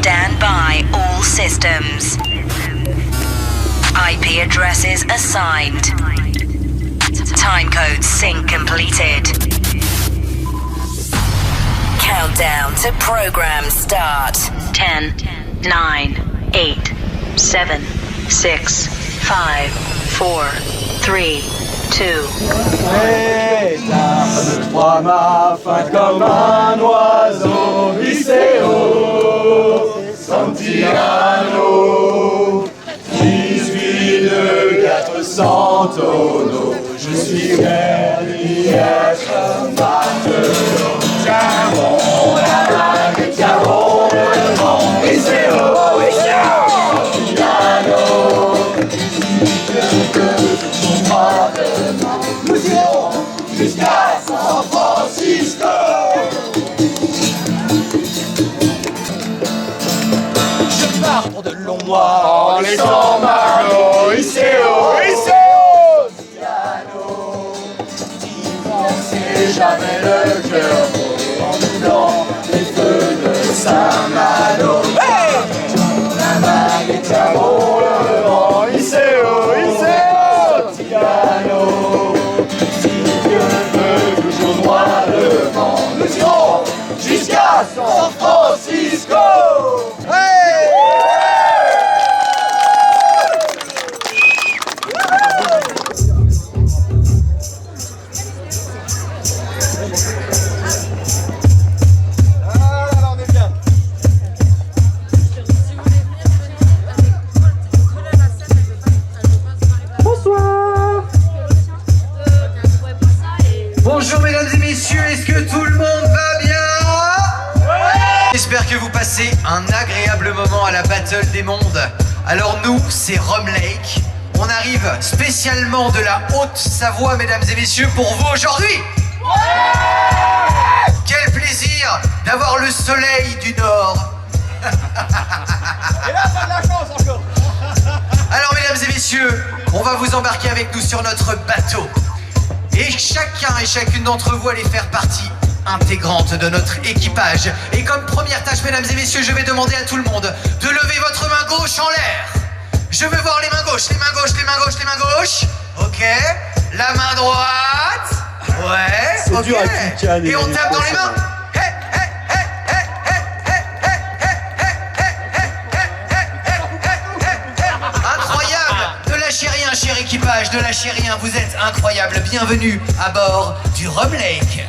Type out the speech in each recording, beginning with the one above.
Stand by all systems. IP addresses assigned. Timecode sync completed. Countdown to program start. 10, 9, 8, 7, 6, 5, 4, 3, 2. Moi ma fin comme un oiseau vissé haut, Santillano, 18 de 400 tonneaux, je suis permis être matelot. Tiens bon la vague, tiens bon le vent, vissé haut, Santillano, nous irons jusqu'à San Francisco. Je pars pour de longs mois en laissant Margot, Iseo, Piano, divancez jamais le cœur en doulant les feux de Saint-Malo. Hey! La vague est à bon le vent, Iseo, Piano. Nous irons jusqu'à San Francisco. Hey! Là, on est bien. Bonsoir. Bonjour mesdames et messieurs, est-ce que tout le monde va bien? Ouais! J'espère que vous passez un agréable moment à la Battle des Mondes. Alors nous, c'est Rum Lake. On arrive spécialement de la Haute-Savoie, mesdames et messieurs, pour vous aujourd'hui. Ouais! Quel plaisir d'avoir le soleil du Nord. Et là, pas de la chance encore. Alors mesdames et messieurs, on va vous embarquer avec nous sur notre bateau. Et chacun et chacune d'entre vous allez faire partie intégrante de notre équipage. Et comme première tâche, mesdames et messieurs, je vais demander à tout le monde de lever votre main gauche en l'air. Je veux voir les mains gauches, les mains gauches, les mains gauches, les mains gauches. Ok. La main droite. Ouais. C'est ok. dur à cliquer, Et on tape dans les mains. Cher équipage, ne lâchez rien, vous êtes incroyable. Bienvenue à bord du Rum Lake.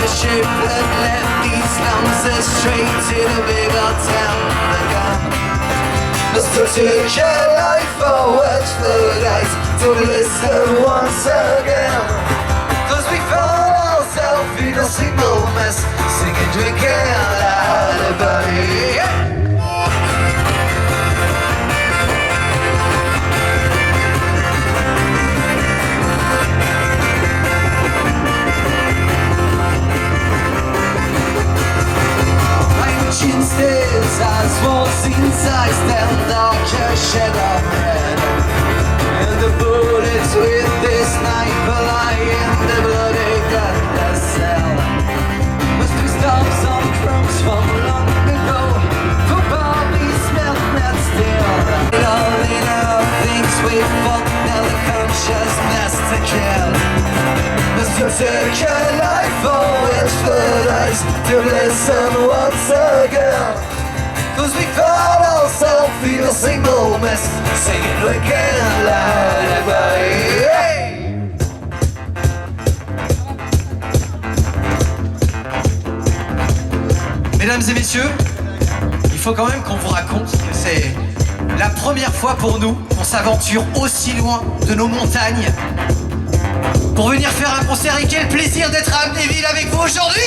Ship that left these slums straight to the bigger town again. Let's take your life forward for the days to listen once again. Cause we found ourselves in a single mess, singing, drinking, lullaby. Instead, as walls inside stand darker shed of red. And the bullets with this sniper lie in the bloody gut cell. Must be stops on crumbs from long ago. For Bobby's smelt that still. It all in our things we fought, now the conscious master kill. Must you take your life forward for days to listen once again. Cause we found ourselves in a single mess, singing again loud. messieurs, il faut quand même qu'on vous raconte que c'est la première fois pour nous qu'on s'aventure aussi loin de nos montagnes pour venir faire un concert. Et quel plaisir d'être à Amnéville avec vous aujourd'hui!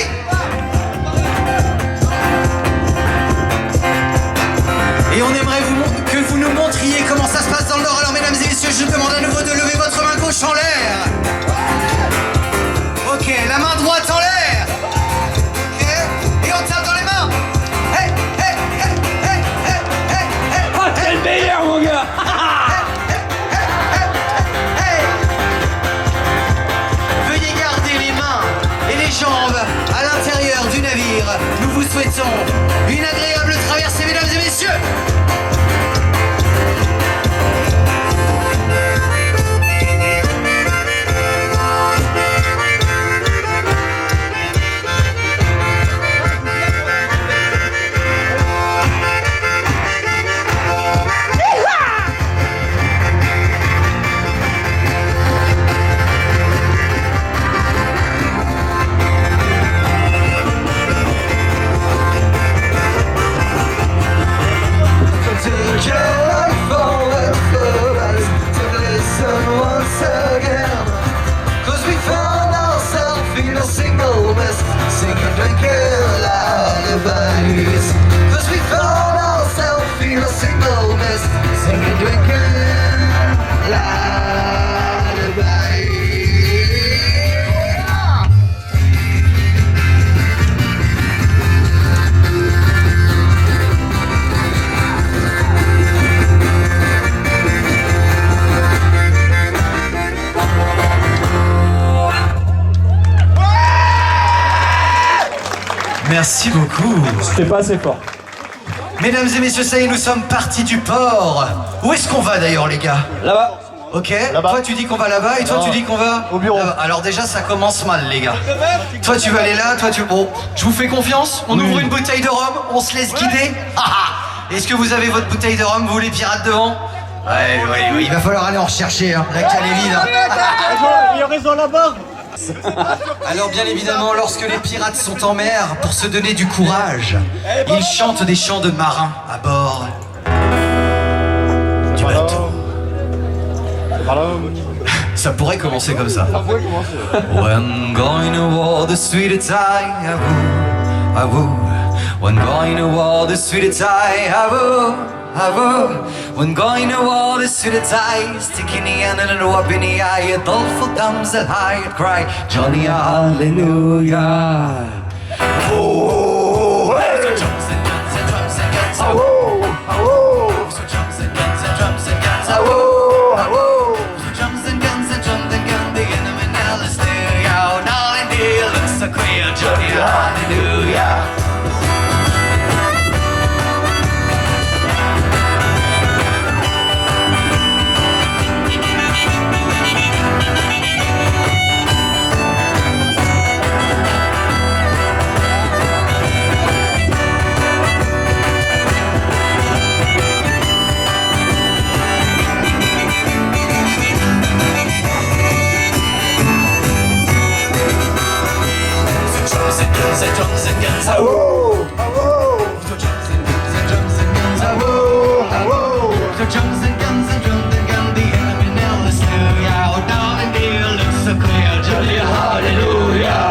Et on aimerait que vous nous montriez comment ça se passe dans le Nord. Alors mesdames et messieurs, je vous demande à nouveau de lever votre main gauche en l'air. Ok, la main droite en l'air. Ok, et on tape dans les mains. Hey, hey, hey, hey, hey, hey, hey. Ah, t'es le meilleur, mon gars. Veuillez garder les mains et les jambes à l'intérieur du navire. Nous vous souhaitons une agréable traversée, mesdames et messieurs. Merci beaucoup. C'était pas assez fort. Mesdames et messieurs, ça y est, nous sommes partis du port. Où est-ce qu'on va d'ailleurs, les gars? Là-bas. Ok, Là-bas. toi tu dis qu'on va là-bas et toi tu dis qu'on va au bureau. là-bas. Alors déjà ça commence mal, les gars. Toi tu vas aller là, toi tu... Bon, je vous fais confiance, on ouvre une bouteille de rhum, on se laisse guider. Ah, ah. Est-ce que vous avez votre bouteille de rhum, vous les pirates devant? Ouais, il va falloir aller en rechercher, hein. La cale est vide, hein. Il y a raison là-bas. Alors bien évidemment, lorsque les pirates sont en mer, pour se donner du courage, ils chantent des chants de marins à bord du bateau. Ça pourrait commencer comme ça. When going to war, the sweet tie, I woo. When going to war, the sweet tie, I woo. When going to war, the sweet tie, sticking the hand in the rope in the eye, a doleful damsel high and cry, Johnny Hallelujah. Oh, hey. So drums and guns and drums and guns, oh, oh. So drums and guns and drums and guns, oh, oh. So drums and guns and drums and guns, the enemy now is there, yo. Now and here looks so queer, Johnny Hallelujah. Drums and guns, oh, oh, oh. So drums and guns and drums and guns, oh, oh, oh. So drums and guns and drums and guns, the enemy now is still, yeah. Oh, darling dear, looks so clear, Julia, hallelujah.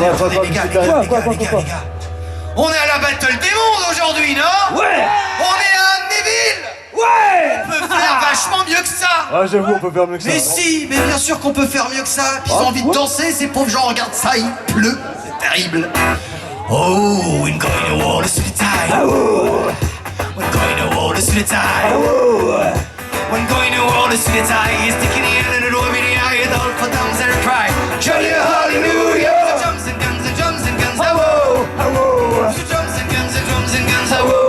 Attendez, les gars. On est à la Battle des Mondes aujourd'hui, non? Ouais. On est à Amnéville. Ouais. On peut faire vachement mieux que ça. Ah, j'avoue, on peut faire mieux que ça. Mais si, mais bien sûr qu'on peut faire mieux que ça. Puis ils ont envie de danser, ces pauvres gens, regarde ça, il pleut. C'est terrible. Oh, when going to war, the sweet tie. When going to war, the sweet tie. When going to war, the sweet tie. He's sticking the hand in the door, in the eye, and all for thumbs and cry. Jolly hallelujah. Drums and guns and drums and guns. Oh, oh, oh. Drums and guns and drums and guns. Oh,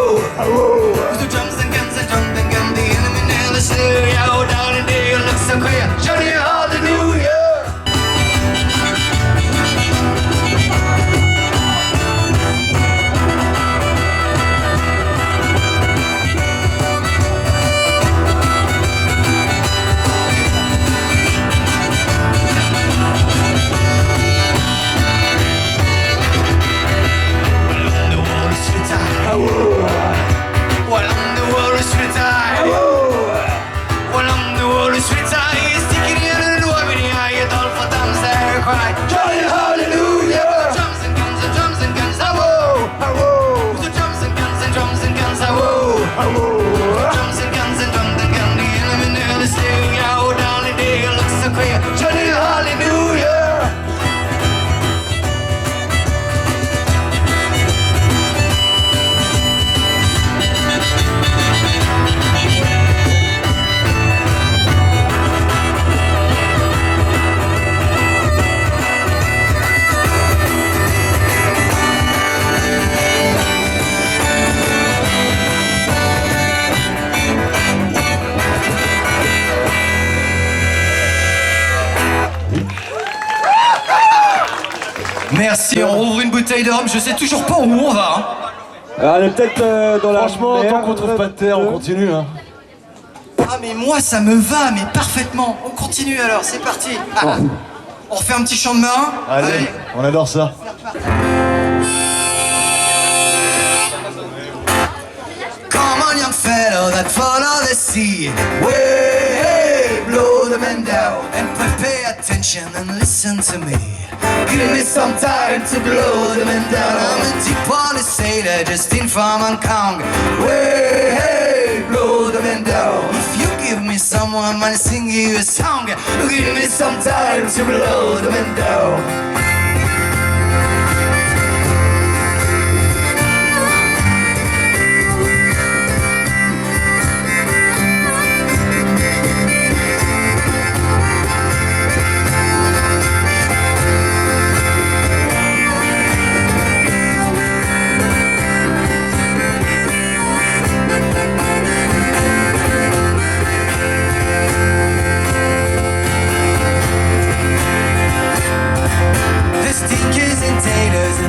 Merci, on rouvre une bouteille de rhum, je sais toujours pas où on va. Hein. Alors, elle est peut-être dans la Franchement, mer, tant qu'on trouve pas de terre, on continue. Hein. Ah mais moi ça me va, mais parfaitement. On continue alors, c'est parti. Ah, on refait un petit chant de marin. Allez, on adore ça. Come on, young fellow that follow the sea. Way, blow the man down and pay attention and listen to me. Give me some time to blow the man down. I'm a deep water sailor just in from Hong Kong. Way, blow the man down. If you give me someone, I'll sing you a song. Give me some time to blow the man down.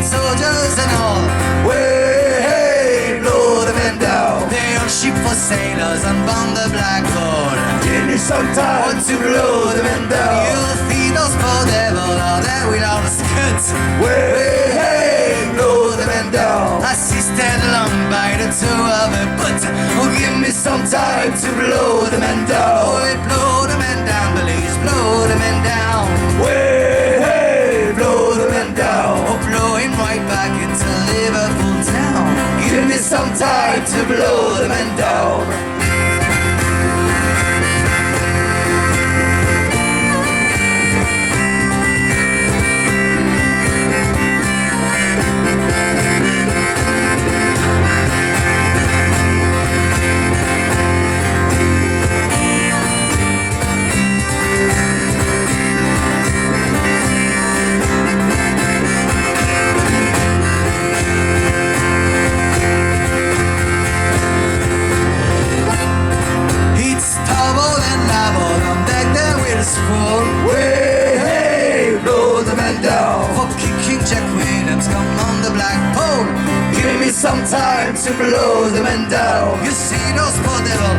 Soldiers and all, way, hey, blow the men down. They are ship for sailors and bound the blackboard. Give me some time to blow the men down. You'll see those poor devils out there without a skirt. Way, hey, blow the men down. Assisted along by the toe of a butt. Oh, give me some time to blow the men down. Oh, blow the men down, please, blow the men down. Way, hey, blow the men down. Oh, blow him right back into Liverpool town. Give me some time to blow the men down. Way, hey, blow the man down. For kicking Jack Williams, come on the Black Pole. Give me some time to blow the man down. You see those poor devil,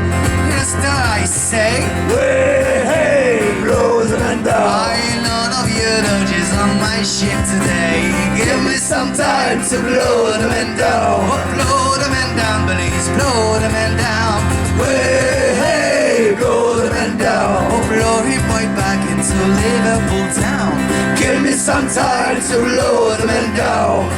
yes, I say. Way, hey, blow the man down. I none of you dodges on my ship today. Give me some time to blow the man down. Oh, blow the man down, please, blow the man down. Way, hey, blow the man down. Oh, blow him right back into Liverpool town. Give me some time to blow the man down.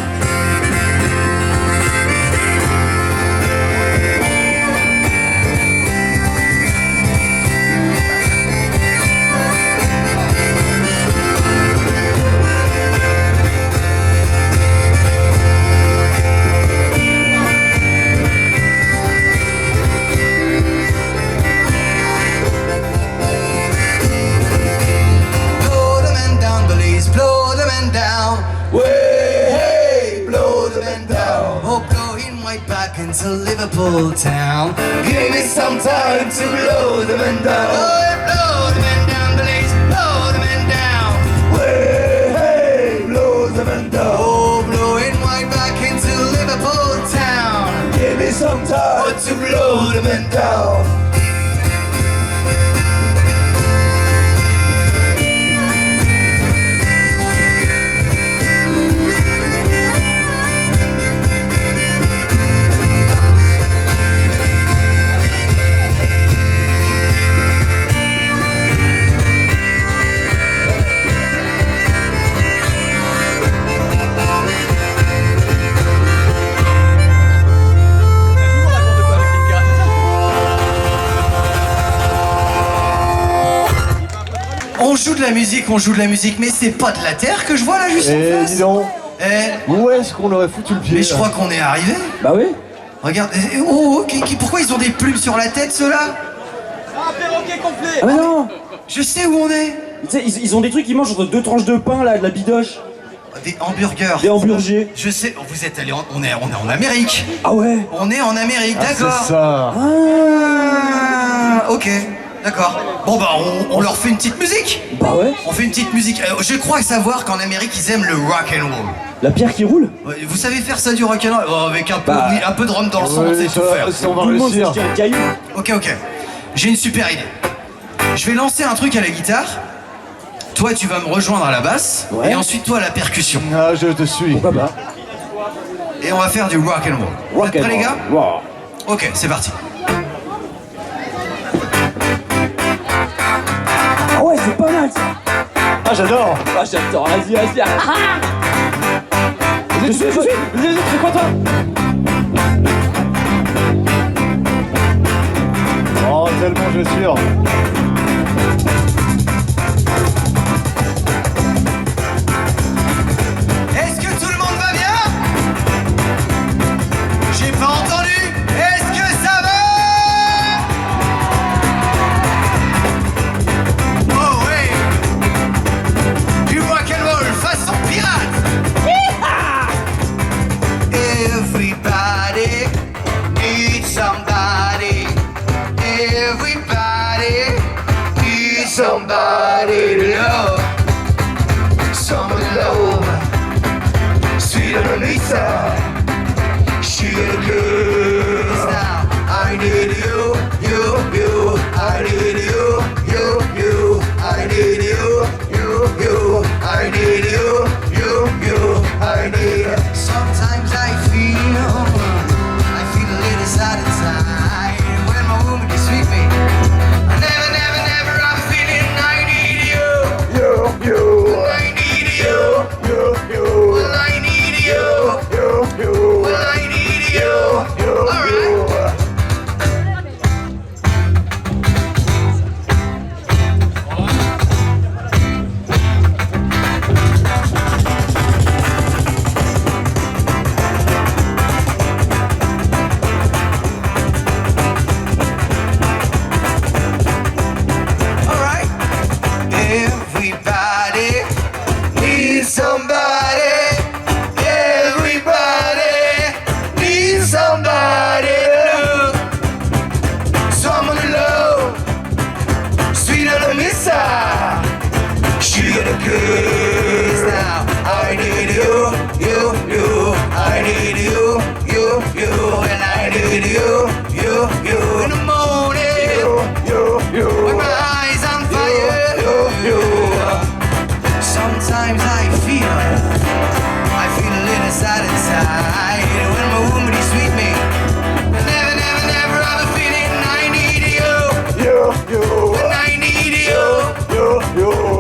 Into Liverpool town. Give me some time to blow the men down. Oh, blow the men down, please. Blow the men down. Way, hey, blow the men down. Oh, blowing right back into Liverpool town. Give me some time to blow the men down. On joue de la musique, mais c'est pas de la terre que je vois là juste en face. Dis donc, Eh, où est-ce qu'on aurait foutu le pied mais je crois qu'on est arrivé. Bah oui. Regarde, pourquoi ils ont des plumes sur la tête ceux-là? Un perroquet complet. Ah mais non. Je sais où on est. Tu sais, ils ont des trucs, ils mangent entre deux tranches de pain là, de la bidoche. Des hamburgers. Des hamburgers. Je sais, vous êtes allé, on est en Amérique. Ah ouais. On est en Amérique, d'accord. C'est ça. Ah, ok, D'accord. Bon bah on leur fait une petite musique. Bah ouais. On fait une petite musique. Je crois savoir qu'en Amérique ils aiment le rock and roll. La pierre qui roule. Vous savez faire ça du rock and roll? Avec un peu, Bah, un peu de rhum dans le sang, on sait tout faire. Ça, on va Tout le monde sait réussir. ce qu'il y a un caillou. Ok. J'ai une super idée. Je vais lancer un truc à la guitare. Toi, tu vas me rejoindre à la basse. Ouais. Et ensuite, toi, à la percussion. Ah, je te suis. Pourquoi pas? Et on va faire du rock and roll. Vous êtes prêts, les gars? Wow. Ok, c'est parti. Ah ouais, c'est pas mal ça. Ah, j'adore. Ah j'adore, vas-y. Je suis. Vas-y, c'est quoi toi? Oh, tellement, je suis sûr. Est-ce que tout le monde va bien? J'ai pas entendu. Est-ce que ça va? Oh oui. Du rock and roll façon pirate. Everybody needs somebody. Everybody needs somebody to love. Someone to love. Sweeter than Lisa. She a girl. Now I need you, you. I need you, you. I need you, you. I need you, you. I need. Sometimes I feel a little sad inside when my woman is with me. Never, I'm feeling I need you. You. I need you. Well, I need you. Well, I need you. All right. All right. Everybody needs somebody. Everybody needs somebody to love. Someone to love. Sweeter than Lisa. She got a good. Now I need you, you. I need you, you. And I need you, you. In the morning, when my eyes on fire. Sometimes I feel a little sad inside when my woman is with me. Never I'm feeling I need you. When I need you.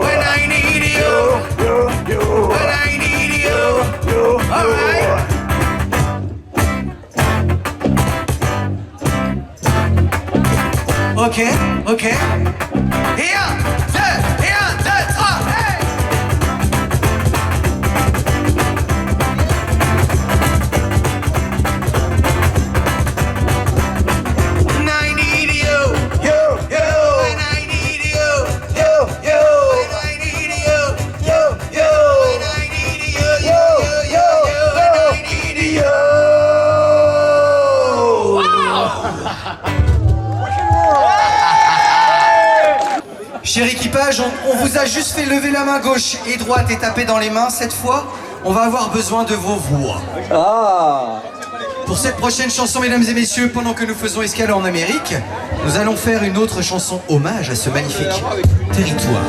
When I need you. When I need you. All right. Ok. Et un, deux, trois, hey! When I need you. When I need you. When I need you. When I need you. When I need you. Cher équipage, on vous a juste fait lever la main gauche et droite et taper dans les mains. Cette fois, on va avoir besoin de vos voix. Ah. Pour cette prochaine chanson, mesdames et messieurs, pendant que nous faisons escale en Amérique, nous allons faire une autre chanson hommage à ce magnifique territoire.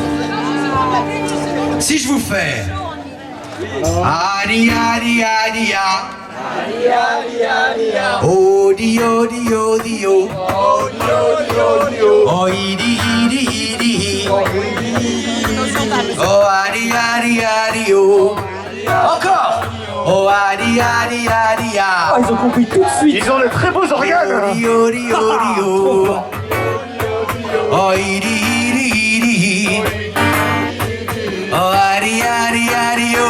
Si je vous fais... Adi, adi, adi, ah. Oh, di, oh, di, oh, di, oh. Oh, idi, idi, idi. Oh, adi, adi, adi, oh. Encore. Oh, adi, adi, adi, ah. Ah, ils ont compris tout de suite. Ils ont de très beaux organes. Oh, di, oh, di, oh, di, oh. Oh, idi, idi, idi. Oh, adi, adi, adi, oh.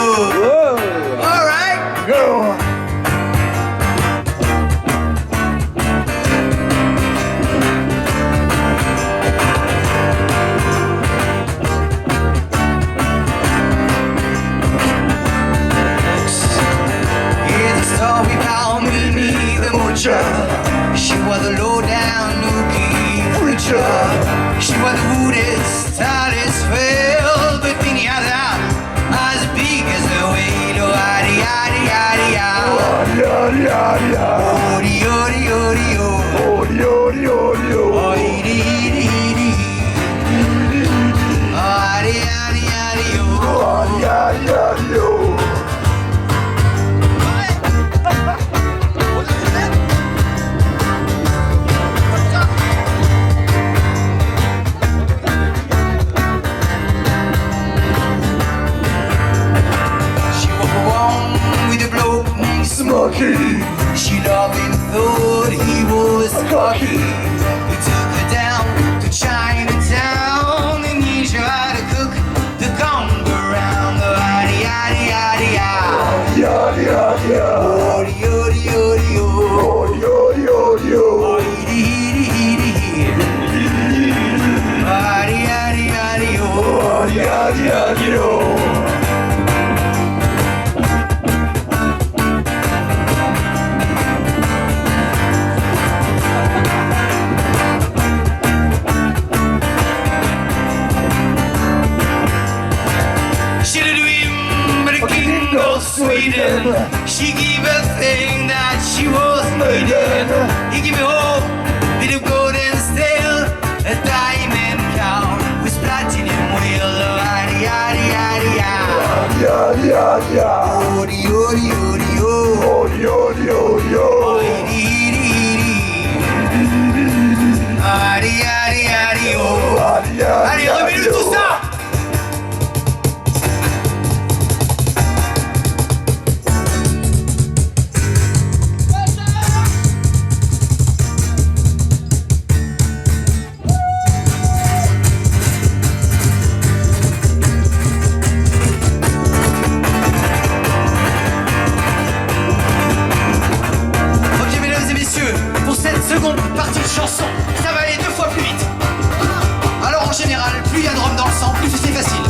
All right. Here's a story about Mimi the Butcher. She was a low-down nookie preacher. She was She loved him, thought he was cocky. He took her down to Chinatown and he showed how to cook the conga round. The yaddy yaddy yaddy yaddy. Yadi yadi yadi. Yodi yodi yodi yodi. Yodi yodi yodi. Yidi yidi yidi. Yadi yadi yadi yodi. Yadi yadi yadi. She did him, but the king of Sweden. She gave a thing that she was needing. He gave me hope, with a golden steel, a diamond crown with platinum wheel. Yadi yadi yadi yadi. Yadi yadi yadi. Yodi yodi yodi yodi. Yodi yodi yodi yodi. Yidi yidi yidi. Yadi yadi yadi yodi. Yadi yadi Allez, remets-nous tout ça. Ok mesdames et messieurs, pour cette seconde partie de chanson, ça va aller 2 fois plus vite. Alors en général, plus il y a de rhum dans le sang, plus c'est facile.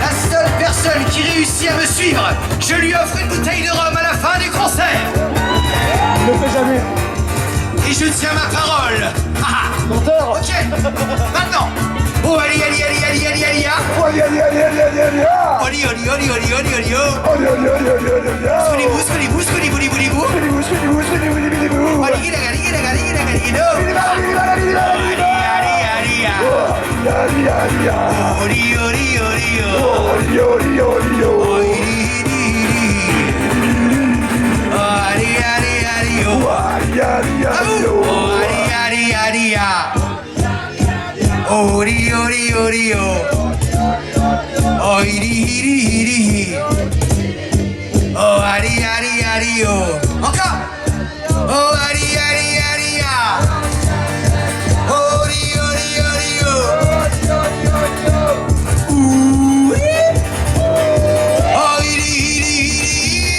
La seule personne qui réussit à me suivre, je lui offre une bouteille de rhum à la fin du concert. Je le fais jamais. Et je tiens ma parole. Ah, Menteur. ok, maintenant. Oh allez, allez, allez, allez, allez, allez, ah. Oh, yadi yadi yadi yadi yadi. Oli, oli, oli, oli, oli, oli, oh. Oh, yadi yadi yadi yadi yadi. Scoulibou, scoulibou, scoulibou, scoulibou. Scoulibou, scoulibou, scoulibou, scoulibou. Oli, gila, gila, gila, gila, gila, gila. Oli, ali, ali, ah. Yadi yadi yadi. Oli, oli, oli, oh. Yodi yodi yodi yodi. Oli, di, di, di. Ali, ali, ali, oh. Yadi yadi Ah, yadi. oh. Ali, ali, ali, ah. Ori, ori, ori, oh. Oh, iri, iri, iri. Oh, ari, ari, ari, oh. Encore. Oh, ari, ari, ari, ah. Ori, ori, ori, oh. Ouh. Oh, iri, iri, iri.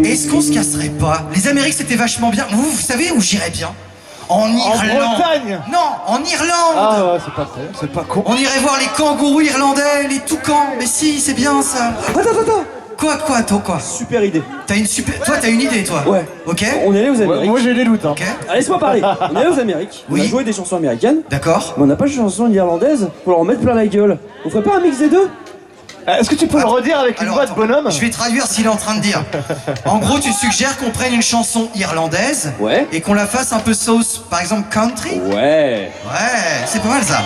Est-ce qu'on se casserait pas? Les Amériques c'était vachement bien. Vous savez où j'irais bien? En Irlande. Bretagne. Non, en Irlande. Ah ouais, c'est pas con, c'est pas con. On irait voir les kangourous irlandais, les toucans. Mais si, c'est bien ça. Attends. Quoi, toi, quoi? Super idée. T'as une super... Toi, t'as une idée, toi? Ouais. Ok. On est allé aux Amériques. Moi j'ai des doutes. Hein. Ok. Laisse-moi parler. On est allé aux Amériques. Oui. On a joué des chansons américaines. D'accord. Mais on n'a pas de chansons irlandaises pour leur en mettre plein la gueule. On ferait pas un mix des deux? Est-ce que tu peux le redire avec une Alors, voix de attends, bonhomme? je vais traduire ce qu'il est en train de dire. En gros, tu suggères qu'on prenne une chanson irlandaise Ouais. et qu'on la fasse un peu sauce, par exemple country. Ouais. Ouais, c'est pas mal ça.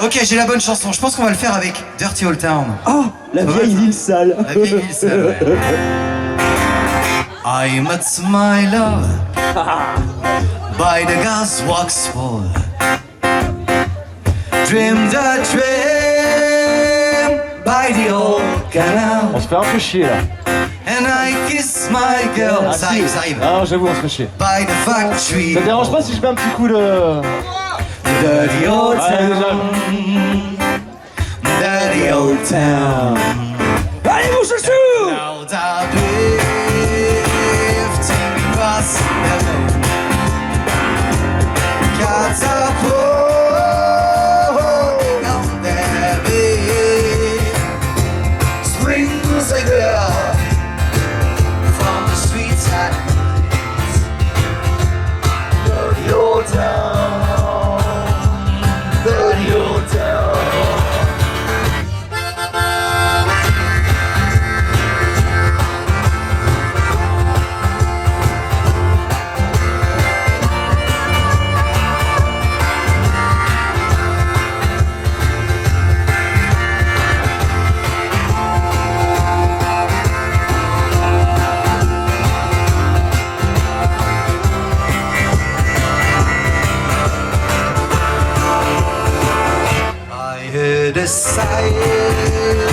Ok, j'ai la bonne chanson. Je pense qu'on va le faire avec Dirty Old Town. Oh, la Ça va, vieille ça ville sale. La vieille ville seule, ouais. I met my love by the gasworks wall. Dreamed a dream by the old canal. On se fait un peu chier là. And I kiss my girl. Ça arrive, ça arrive. Ah j'avoue on se fait chier. By the factory. Ça te dérange pas si je mets un petit coup de... Dirty old Ouais, déjà. town. Dirty old town. Allez, mon chouchou! Now thou drifting across the road. Catapulting on their way. Springs a girl from the streets at night. siren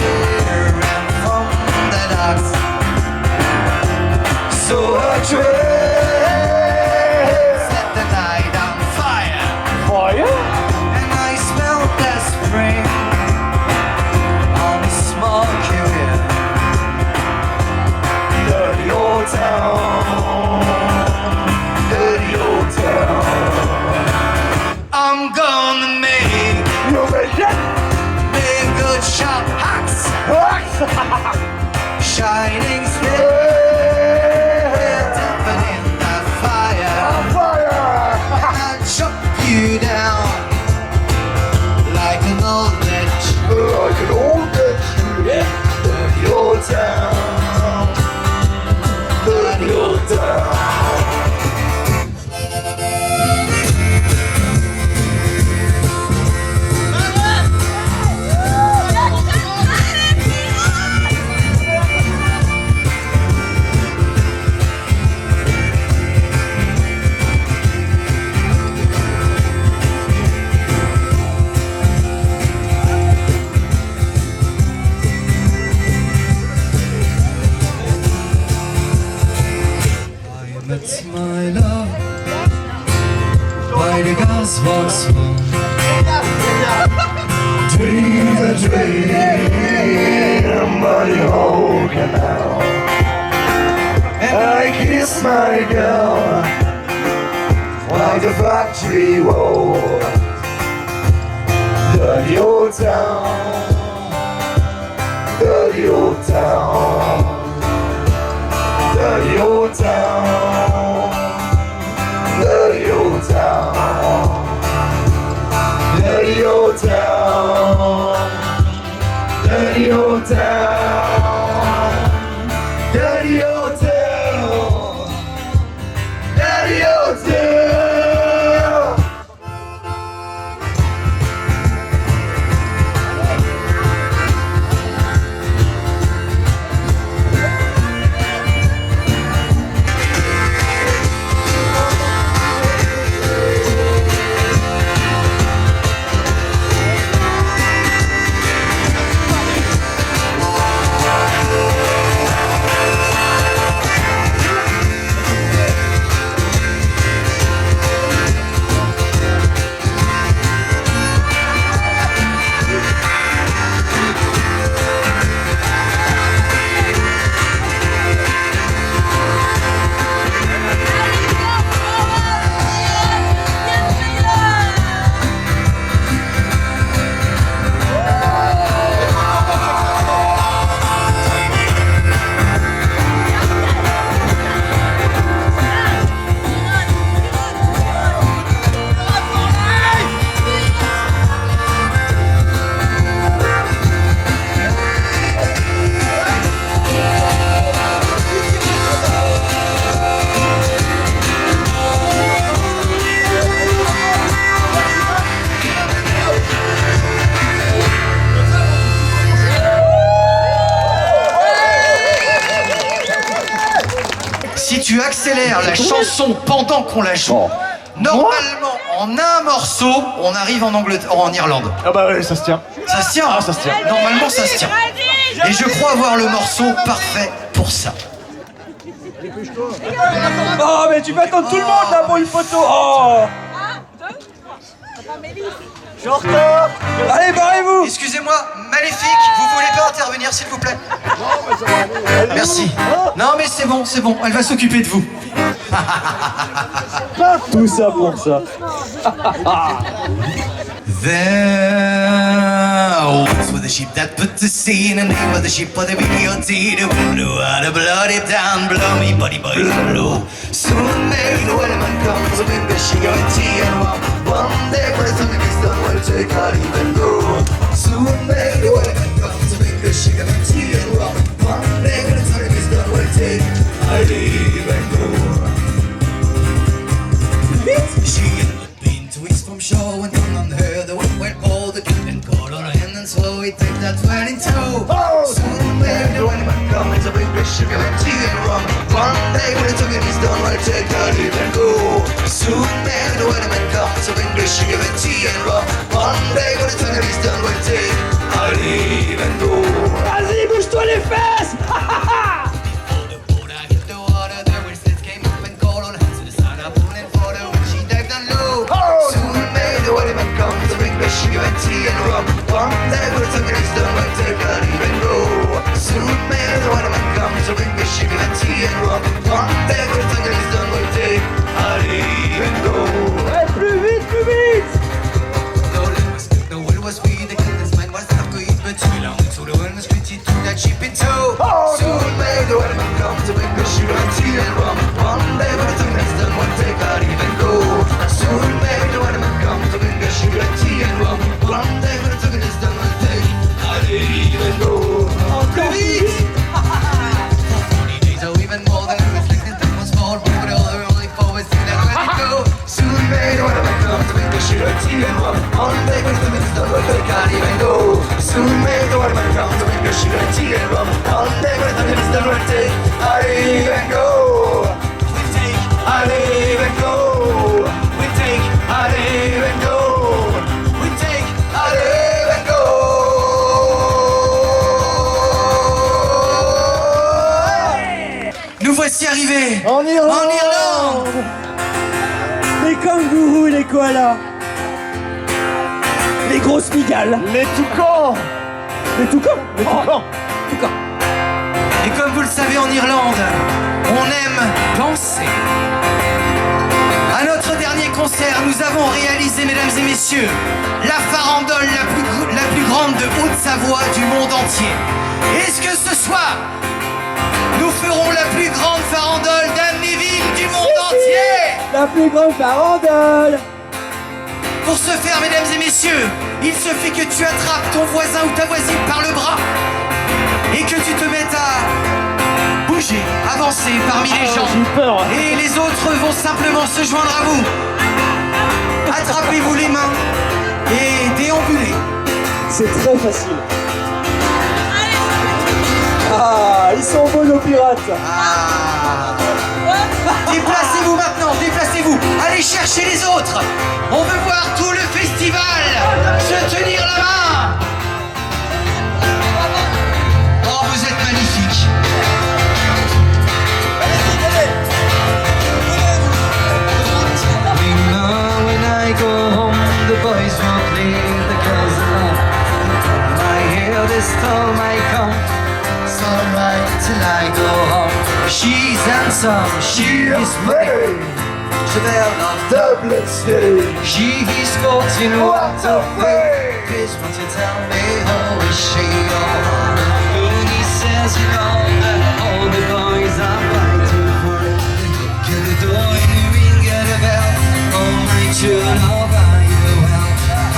from the docks. So a train set the night on fire. Fire? And I smelled the spring on the smoky wind. Dirty old town, dirty old town. I'm gonna make good sharp hacks, shining spear, dumping in the fire. And I'll chop you down like an old bitch. Like an old bitch, dirty old town, dirty old town. It's my love by the gasworks home. Dream the dream by the whole canal. And I kiss my girl like the factory wall. Dirty old town, dirty old town, dirty old town, dirty old town, dirty old town, dirty old town, dirty old town, dirty old town. Si tu accélères la chanson pendant qu'on la joue, normalement, en un morceau, on arrive en Angleterre, en Irlande. Ah bah ouais, ça se tient. Ça se tient, hein, ça se tient. Normalement, ça se tient. Et je crois avoir le morceau parfait pour ça. Oh, mais tu peux attendre tout le monde là pour une photo. Oh. Allez, barrez-vous. Excusez-moi, Maléfique, vous voulez pas intervenir, s'il vous plaît? Merci. Non, mais c'est bon, elle va s'occuper de vous. Tout ça pour ça. There once was the ship that put to sea, and the name of the ship was the VOT. The wind blew out, blow it down, blow me, body boys blow. Soon may the weatherman comes, a big sugar and tea and rum. One day for the something is done, we'll take out even go. Soon may the weatherman comes, a big sugar and tea and rum. One day for the something is done, we'll take out even go. She had been to east from shore when on her the wind went all the good and caught on her hand and so we take that 22. Soon may the weatherman comes, a big sugar and tea and rum. One day when the talking is done, we'll take out even go. Soon may the weatherman comes, a big sugar and tea and rum. One day when the talking is done, we'll take out with sugar and tea and rum. One day when the talking is done, we'll take our leave and go. Ouais, plus vite, plus vite. The world was weird, the kid's mind was not good, but too long. So the world was pretty too that cheap in tow. Soon may the weatherman come to bring us sugar and tea and rum. One day when the talking is done, we'll take our leave and go. Soon may the weatherman come to bring us sugar and tea and rum. One day when the talking is done, we'll take our leave and go. Encore vite. 40 days or even more than we reflected that was small. We would all only forward to that let it go. Soon may the weatherman come to bring us sugar and tea and rum. One day when the talking is done, we'll take our leave and go. Soon may the weatherman come to bring us sugar and tea and rum. One day when the talking is done, we'll take our leave and go. We take our leave and go. We take our leave and go. We take our leave and go. Nous voici arrivés En Irlande. en Irlande. Les kangourous et les koalas. Les grosses migales. Les toucans. Les toucans. Les toucans. Toucans. Et comme vous le savez, en Irlande, on aime danser. À notre dernier concert, nous avons réalisé, mesdames et messieurs, la farandole la plus grande de Haute-Savoie du monde entier. Est-ce que ce soir, nous ferons la plus grande farandole d'Amnéville du monde entier? La plus grande farandole. Pour ce faire, mesdames et messieurs, il suffit que tu attrapes ton voisin ou ta voisine par le bras et que tu te mettes à bouger, avancer parmi les gens. J'ai peur. Et les autres vont simplement se joindre à vous. Attrapez-vous les mains et déambulez. C'est très facile. Ah, ils sont beaux nos pirates. Déplacez-vous maintenant, déplacez-vous. Allez chercher les autres. On veut voir tout le festival se tenir la main. Oh, vous êtes magnifiques. When I go home, the boys won't leave the girls alone. My eldest told my come, it's alright till I go home. She's handsome, she is pretty. Isabel of Dublin City. she is caught in water. Please won't you tell me how is she on? When he says you know that all the boys are fighting for it. Get the door and you ring, get a bell. Oh my tune, I'll buy you well.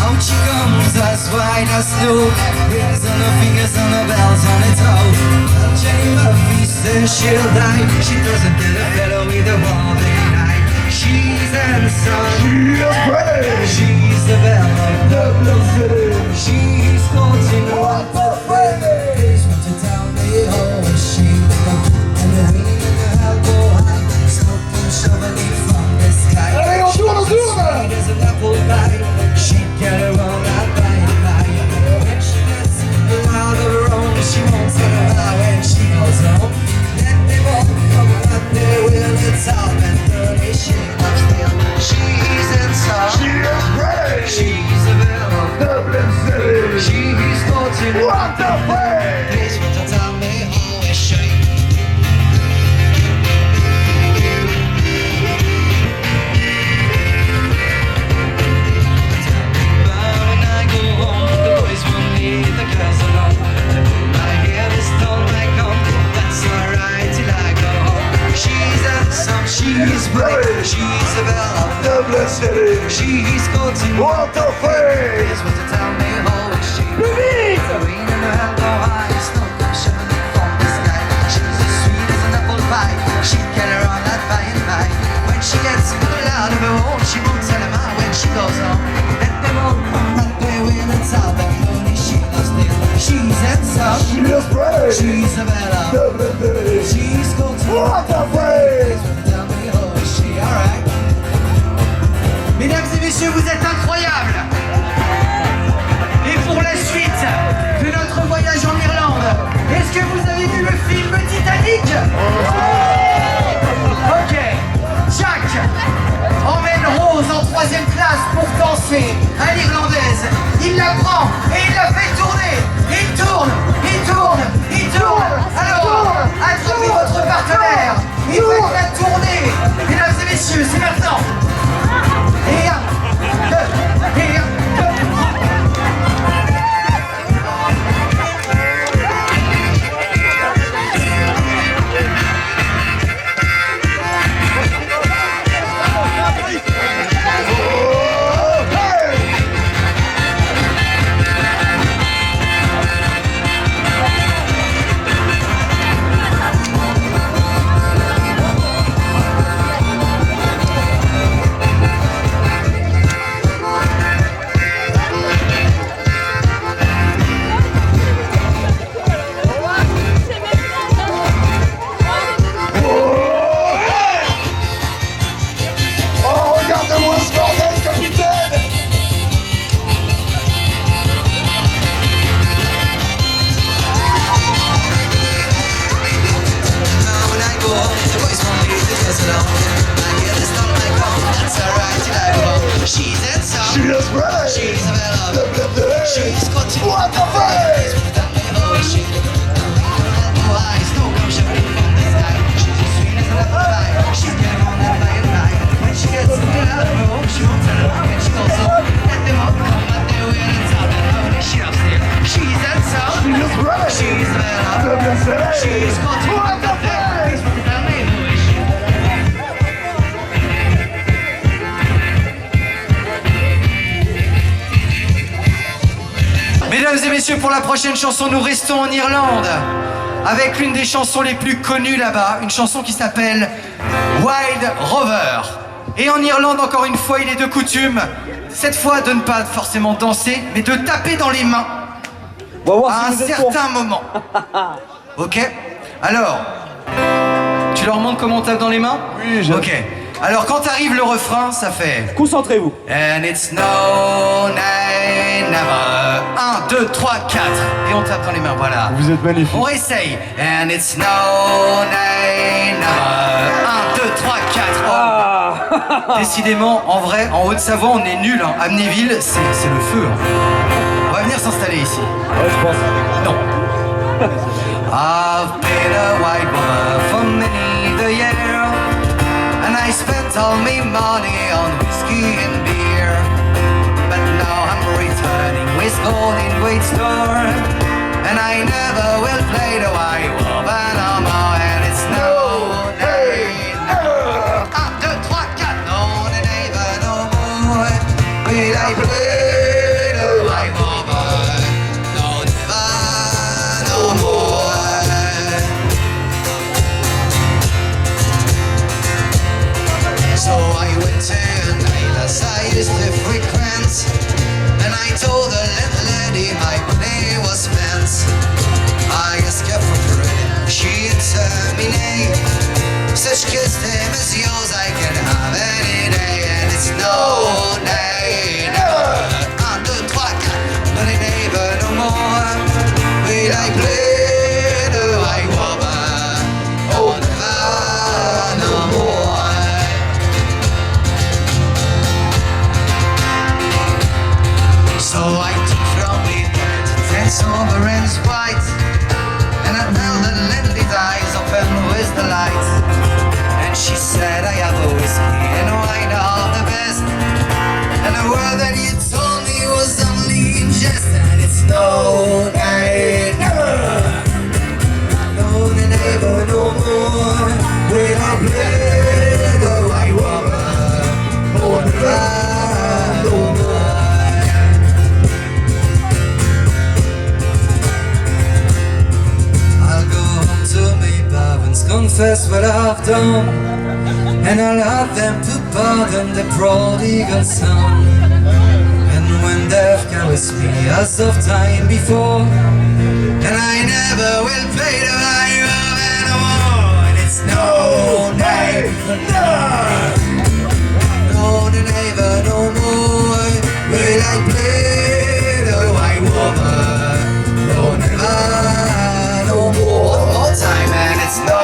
Out she comes as white as snow. Rings on her fingers and her bells on her toe. Well, Jenny Murphy says she'll die. She doesn't get a fellow with a walling eye. She's handsome, She is pretty. she's the belle of Dublin City. she's caught in water. Please won't you tell me how is she? And the wind and the hell go high. Smoke and shoveling from the sky. Allez, on tourne, on tourne. There's an apple pie. She'd get her on that by and by. When she gets out of her own, she won't tell her how when she goes home. Let them all come what they will. It's all that dirty shit. What's real? She's inside. She is pretty. She's a belle of Dublin City. she's caught in What the fuck? Please won't you tell me how is she? But when I go home, the boys won't leave the girls alone. I hear this tone I come, that's alright till I go home. She's handsome, she's pretty, she's a belle of Dublin City. she's caught in What the fuck? Please won't you tell me how is she? Green and her go high, snow shimmering from the sky. She's as sweet as an apple pie. She'd get her on that by and by. When she gets a little out of her own, she won't tell him how when she goes home. Let them all come that way when it's all that lonely. She loves me. She's handsome. She is pretty. She's a bella. Dublin City. She's got to What the fuck? tell me how is she? Alright. Mesdames et messieurs, vous êtes incroyables. Et pour la suite de notre voyage en Irlande, est-ce que vous avez vu le film Titanic? Ok. Jack emmène Rose en 3e classe pour danser à l'irlandaise. Il la prend et il la fait tourner. Il tourne, il tourne, il tourne. Alors, attrapez votre she's got to work up there. Mesdames et messieurs, pour la prochaine chanson, nous restons en Irlande avec l'une des chansons les plus connues là-bas, une chanson qui s'appelle Wild Rover. Et en Irlande, encore une fois, il est de coutume, cette fois de ne pas forcément danser, mais de taper dans les mains On va voir à un si vous êtes bon. certain moment. Ok? Alors, tu leur montres comment on tape dans les mains? Oui, j'aime. Ok. Alors quand arrive le refrain, ça fait... Concentrez-vous. And it's no nay, never. 1, 2, 3, 4. Et on tape dans les mains, voilà. Vous êtes magnifique. On réessaye. And it's no nay, never. 1, 2, 3, 4. Oh. Ah. Décidément, en vrai, en Haute-Savoie, on est nuls. Hein. Amnéville, c'est le feu. Hein. On va venir s'installer ici. Ouais, je pense. Non. I've been a white woman for many the year, and I spent all my money on whiskey and beer. But now I'm returning with gold in great store, and I never will play the white woman no more. And it's no day, never. 1, 2, 3, 4, no, never, no more. Will I play the white woman? No, never, no more. So I went to a nightclub I used to frequent, and I told the landlady my money was spent. I asked her for credit, she answered me nay. Such custom as yours I can have any day, and it's no nay, never. 1, 2, 3, 4, no never, no more. Will I play the white woman? Oh, never, no more. So I took from me ten silver and white, and I held the landlady's eyes open with the light. And she said, I have a whiskey and wine of the best, and the word that you told me was only in jest. And it's no, nay, never. No, never, no more. Will I play the white woman? Oh, never, no more. Confess what I've done, and I'll have them to pardon the prodigal son. And when death carries me as of time before, and I never will pay the value of it no more. And it's no, nay, never. No, never, no more. Will I play the white woman? No, never, no more. One more time, and it's no.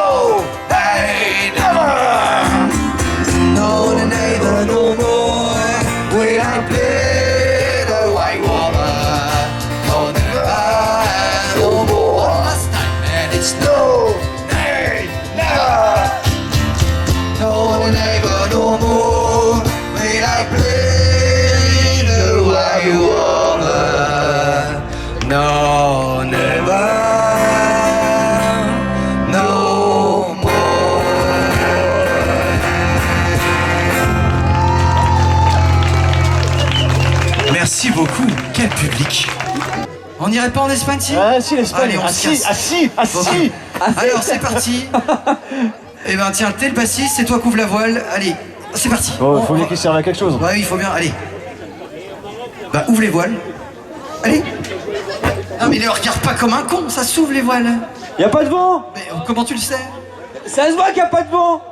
No more will I play the white woman. No, never, no more. One last time, and it's no, nay, never. No, never, no more will I play the white woman. No, never, no more. Merci beaucoup, quel public. On n'irait pas en Espagne, si? Ah si, l'Espagne. Allez, on Ah se si, casse. ah si, ah Bon, si. alors c'est parti. Eh ben tiens, t'es le bassiste, c'est toi qui ouvre la voile. Allez, c'est parti. Bon, faut bien qu'il serve à quelque chose. Ouais, oui, il faut bien, allez. Bah, ouvre les voiles. Allez. Non mais ne regarde pas comme un con, ça s'ouvre les voiles. Y a pas de vent. Mais comment tu le sais? Ça se voit qu'il y a pas de vent.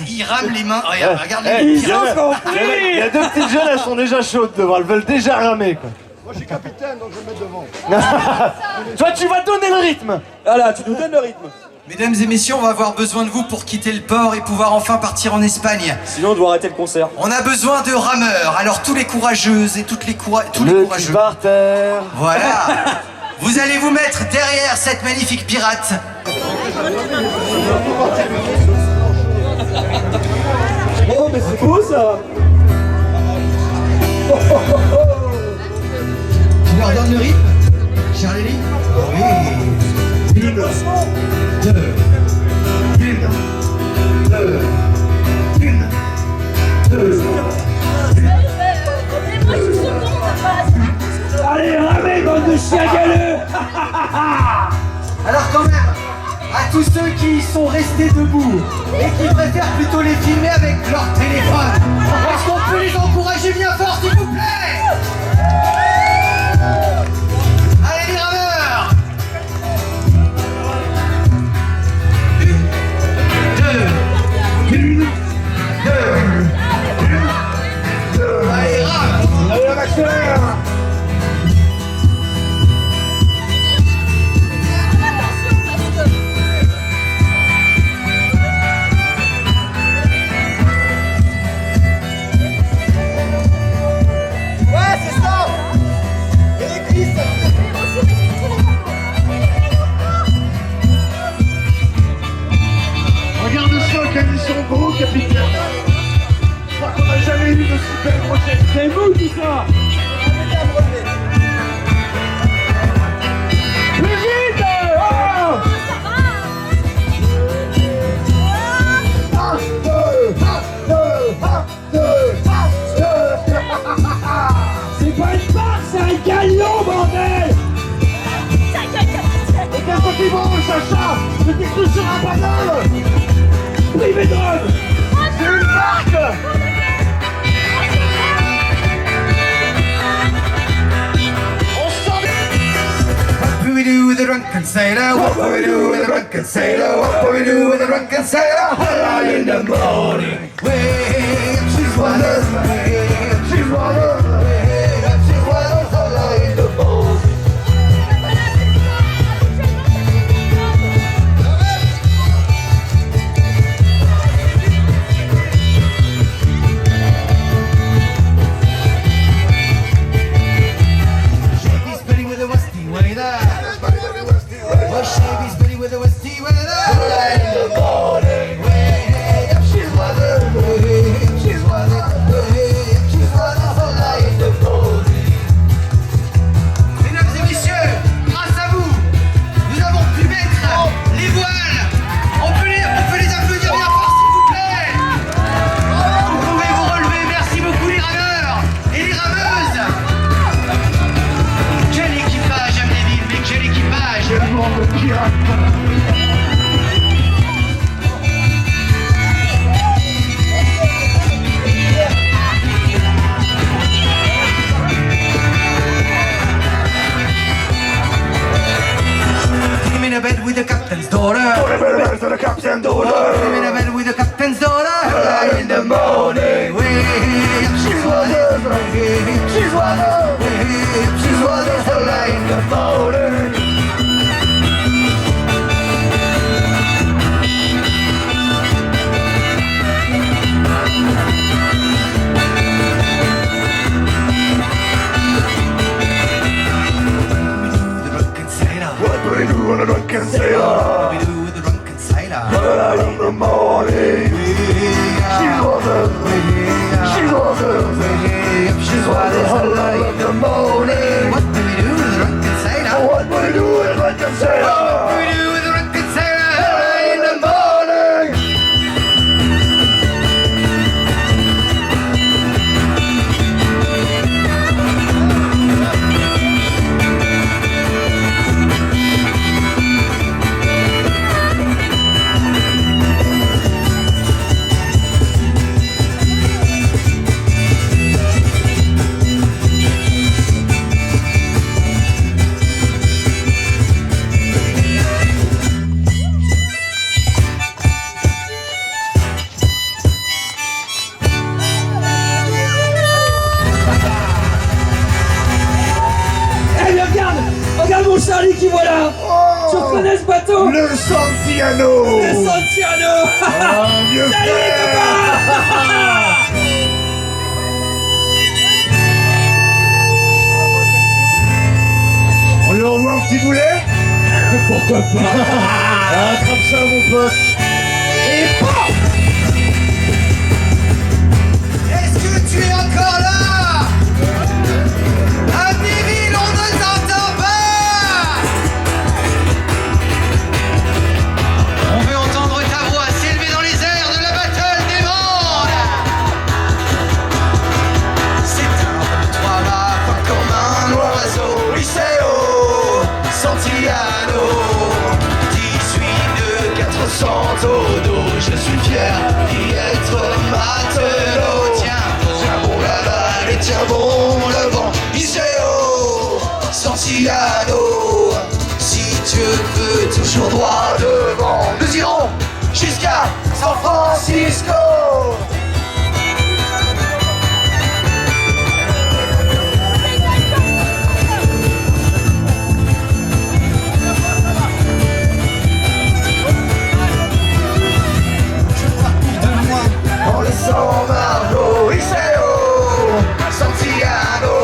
Il rame les mains. Regarde, regarde Eh, les il y a- ont compris. il y a deux petites jeunes, elles sont déjà chaudes devant, elles veulent déjà ramer quoi. Moi je suis capitaine donc je vais me mettre devant. Toi tu vas donner le rythme. Voilà, tu nous donnes le rythme. Mesdames et messieurs, on va avoir besoin de vous pour quitter le port et pouvoir enfin partir en Espagne. Sinon, on doit arrêter le concert. On a besoin de rameurs, alors tous les courageuses et tous les Le courageux. petit par terre. Voilà. Vous allez vous mettre derrière cette magnifique pirate. Oh, mais c'est beau ça. Tu leur donnes le rythme, Charlie? Oui. Allez, ramez, bande de chiens galeux. Alors quand même, à tous ceux qui sont restés debout et qui préfèrent plutôt les filmer avec leur téléphone, est-ce qu'on peut les encourager bien fort s'il vous plaît? Allez les rameurs! 1, 2, 2. Allez, rame! Allez, on accélère. Ouais, c'est ça! Et les cuisses, Regarde ça, comme ils sont beaux, capitaine. Je crois qu'on n'a jamais eu de si belles brochettes. C'est vous tout ça. Plus vite. Oh. C'est pas une barre, c'est un galion, bordel. Et qu'est-ce qu'ils vont, Chacha? Le techno sera pas mal. Privé de drogue. C'est une marque. On sent What do we do with the drunken sailor? What do we do with the drunken sailor? What do we do with the drunken sailor? Early in the morning. Way up, she's water. Way up, she's water. Way up, she's water. Early in the morning. Shavy's ready with the westy weather. Oh, Shavy's ready with the westy weather. Early in the morning. Way up, she's water. Way up, she's water. Way up, she's water. Early in the morning. Mesdames et messieurs, grâce à vous, nous avons pu mettre les voiles. On peut les applaudir bien fort, s'il vous plaît. Vous pouvez vous relever. Merci beaucoup les rameurs et les rameuses. Quel équipage, Amnéville, mais quel équipage. le pirate. Put him in a bed with the captain's daughter. To the captain, daughter. Put him in a bed with the captain's daughter. Early in the morning. Way up, she's water. Way up, she's water. Way up, she's water. Early in the morning. What do we do on a drunken sailor? What do we do with the drunken sailor? Early in the morning. She's water. She's water. She's water. Early in the morning. What do we do with the drunken sailor? What do we do on a drunken What sailor? do we do with the drunken sailor? Early in the morning. Eh mais regarde mon Charlie qui voit là. Tu reconnais ce bateau? Le Santiano. Le Santiano. Vieux Salut les frère. copains. On lui envoie un petit boulet? Pourquoi pas? Attrape ça mon pote. Et paf. Est-ce que tu es encore là? Amnéville, on ne t'entend pas. descente au dos, je suis fier d'y être matelot. Tiens bon la vague et tiens bon le vent, Iseo, Santiano. Si Dieu veut, toujours droit devant, nous irons jusqu'à San Francisco. En laissant Margot, Iseo, Santiano.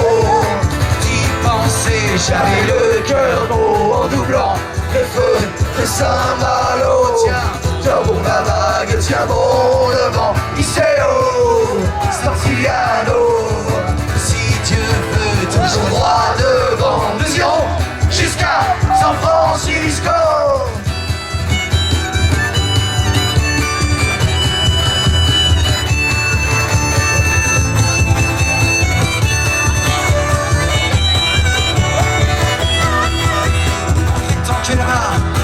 D'y penser, j'avais le cœur gros en doublant le feu de Saint-Malo. Tiens bon la vague, tiens bon le vent, Iseo, Santiano. Si Dieu veut, toujours droit devant, nous irons jusqu'à San Francisco.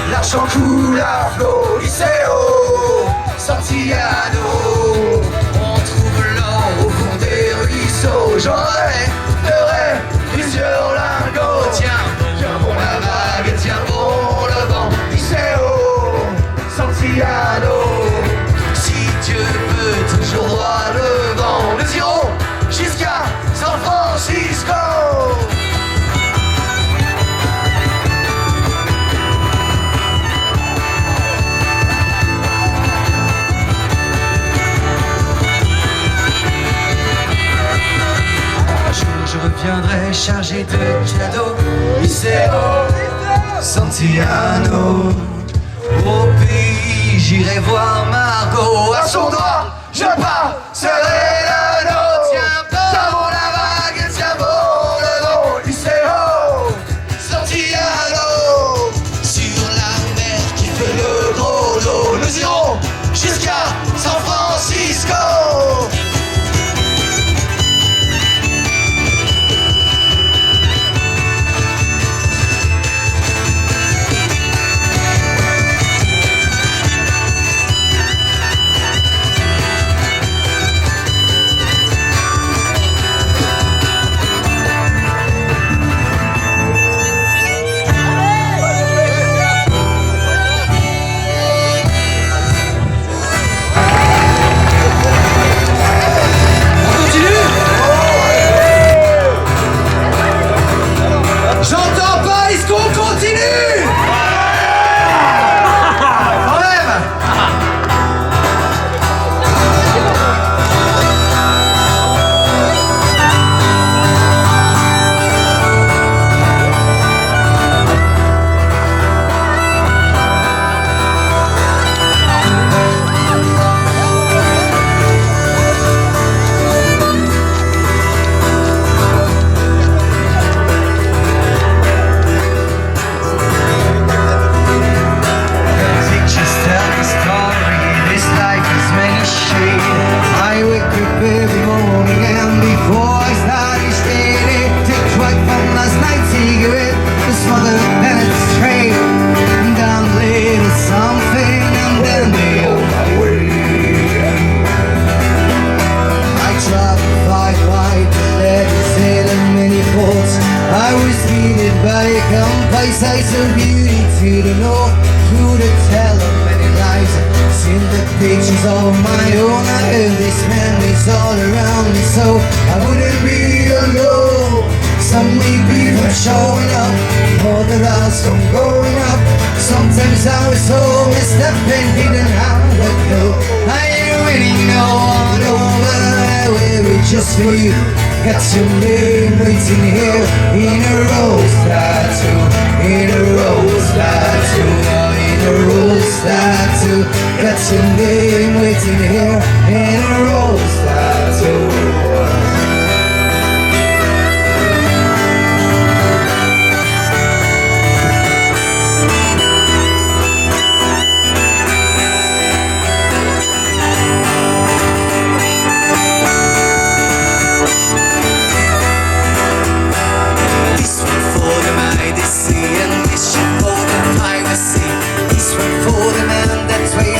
L'argent coule à flot, Iseo, Santiano. On trouve l'or au fond des ruisseaux. J'en rêverais plusieurs lingots. Tiens bon la vague, tiens bon le vent, Iseo, Santiano. Si Dieu veut, toujours droit devant, nous irons jusqu'à San Francisco. Je reviendrai chargé de cadeaux, Iseo, Santiano. Au pays, j'irai voir Margot. À son doigt, je passerai l'anneau. Tiens bon la vague, tiens bon le vent, Iseo, Santiano. Sur la mer qui fait le gros dos, nous irons jusqu'à San Francisco. J'entends pas, est-ce qu'on continue? Quand même. I wake up every morning and before I start each day, take right from last night's cigarette, the smothered penance tray, and down a little something and then they on my way. I tried to fight white, let it sail in many ports. I was greeted by a complacence of beauty to the north, through the tell of many lies. In the pictures of my own, I heard these memories all around me, so I wouldn't be alone. Suddenly people showing up, all the last from going up. Sometimes I was so messed up and didn't have a clue. I ain't winning no one over, I wear it just for you. Got your name waiting here in a rose tattoo, in a rose tattoo. A rose tattoo, got your name waiting here in a rose tattoo. This one for the Mighty Sea and this one for the piracy. This one for the man that's waiting.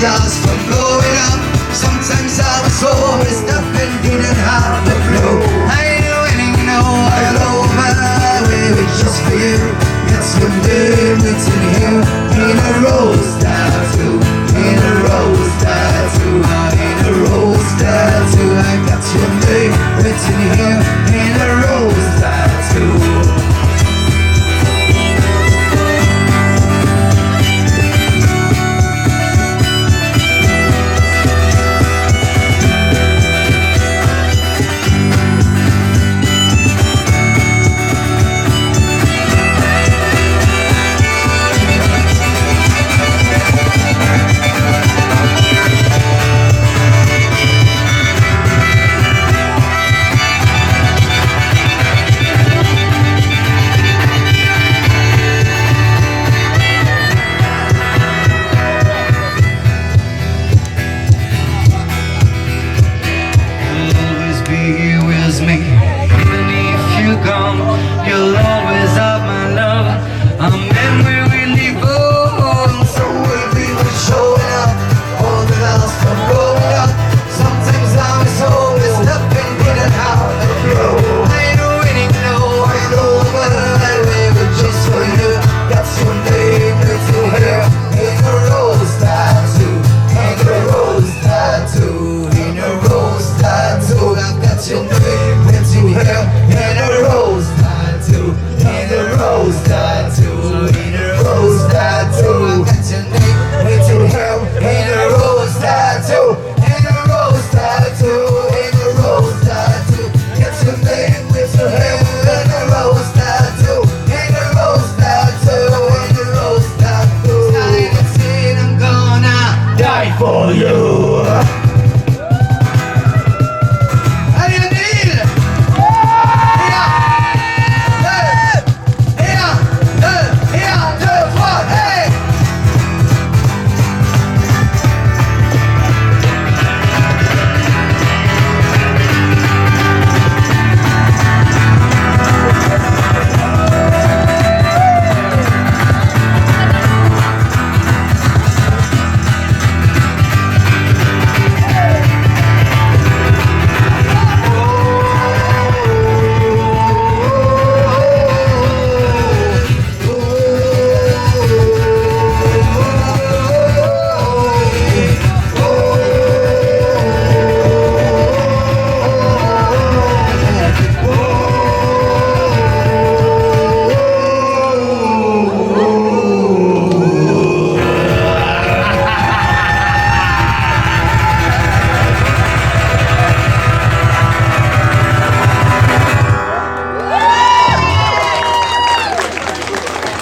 lost from blowing up. Sometimes I was always up and didn't have the flow. I ain't no all over with just for you. Got your name written here in a rose tattoo, in a rose tattoo, in a rose tattoo. I got your name written here in a rose tattoo.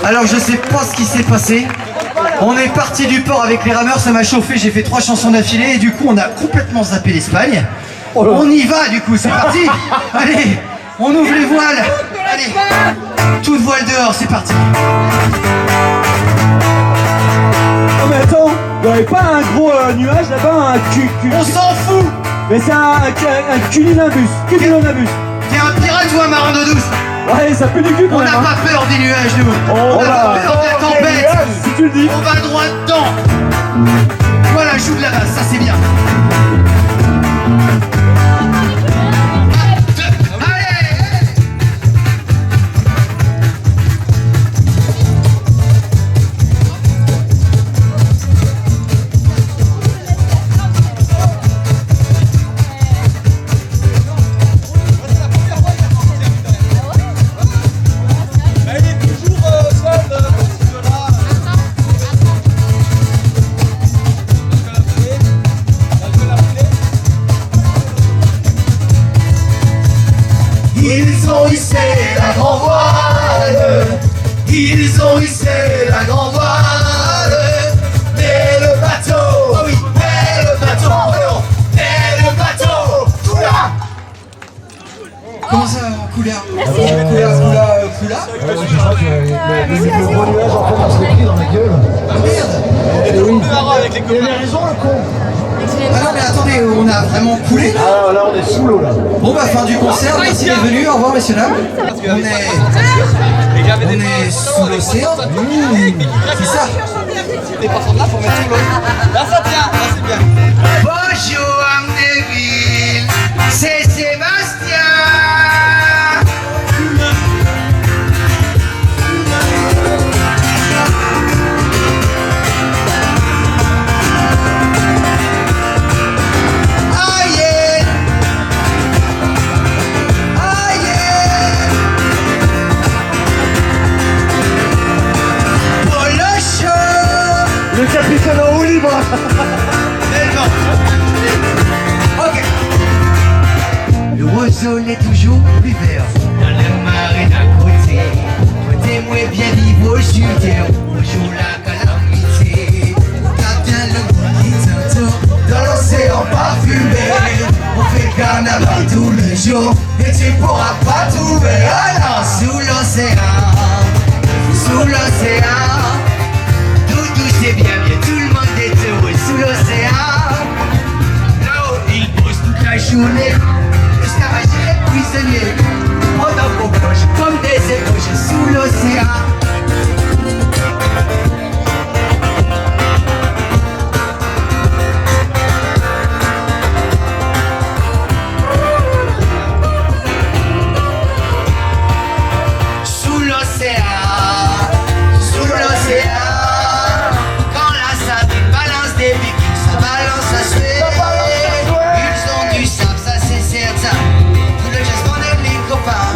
Alors je sais pas ce qui s'est passé. On est parti du port avec les rameurs, ça m'a chauffé, j'ai fait 3 chansons d'affilée et du coup on a complètement zappé l'Espagne. On y va du coup, c'est parti. Allez, on ouvre les voiles. Allez, toute voile dehors, c'est parti. Oh mais attends, y'aurait pas un gros nuage là-bas, un cul... On s'en fout. Mais c'est un cumulonimbus, cumulonimbus. T'es un pirate ou un marin d'eau douce? Ouais, ça pue du cul quand On même. n'a pas peur des nuages, nous. On n'a pas peur de la tempête. Si tu le dis. On va droit dedans. Voilà, joue de la basse, ça c'est bien. Ils ont hissé la grande voile, ils ont hissé la grande voile, mais le bateau, oh oui, mais le bateau, oh non, mais le bateau, coula. Comment ça, couleur? Merci. Couleur. Le gros nuage en fait on se l'est pris dans la gueule. Ah merde. Et oui. Il avait raison le con. Ah non mais attendez, on a vraiment coulé là. Ah là on est sous l'eau là. Bon bah fin du concert, merci d'être venus, au revoir messieurs dames. On est sous l'océan. C'est ça. T'es partant de là pour mettre sur l'autre. Là ça tient, là c'est bien. Bonjour Amnéville, c'est Sébastien. Le capitaine en roue libre. Ok. Le oiseau n'est toujours plus vert dans la marée d'à côté. Côté moi bien vivre au studio, bonjour la calamité. T'as bien le monde qui t'entend dans l'océan parfumé. On fait le carnaval tous les jours et tu pourras pas trouver un an sous l'océan. Sous l'océan. C'est bien, tout le monde est heureux sous l'océan. Là-haut, ils bossent toute la journée. L'esclavage est prisonnier. Pendant qu'on plonge comme des ébauches sous l'océan. Sous l'océan. Sous l'océan. Des vikings, ça balance à suer. Ils ont du sable, ça c'est certain. Tout le geste, on est les copains.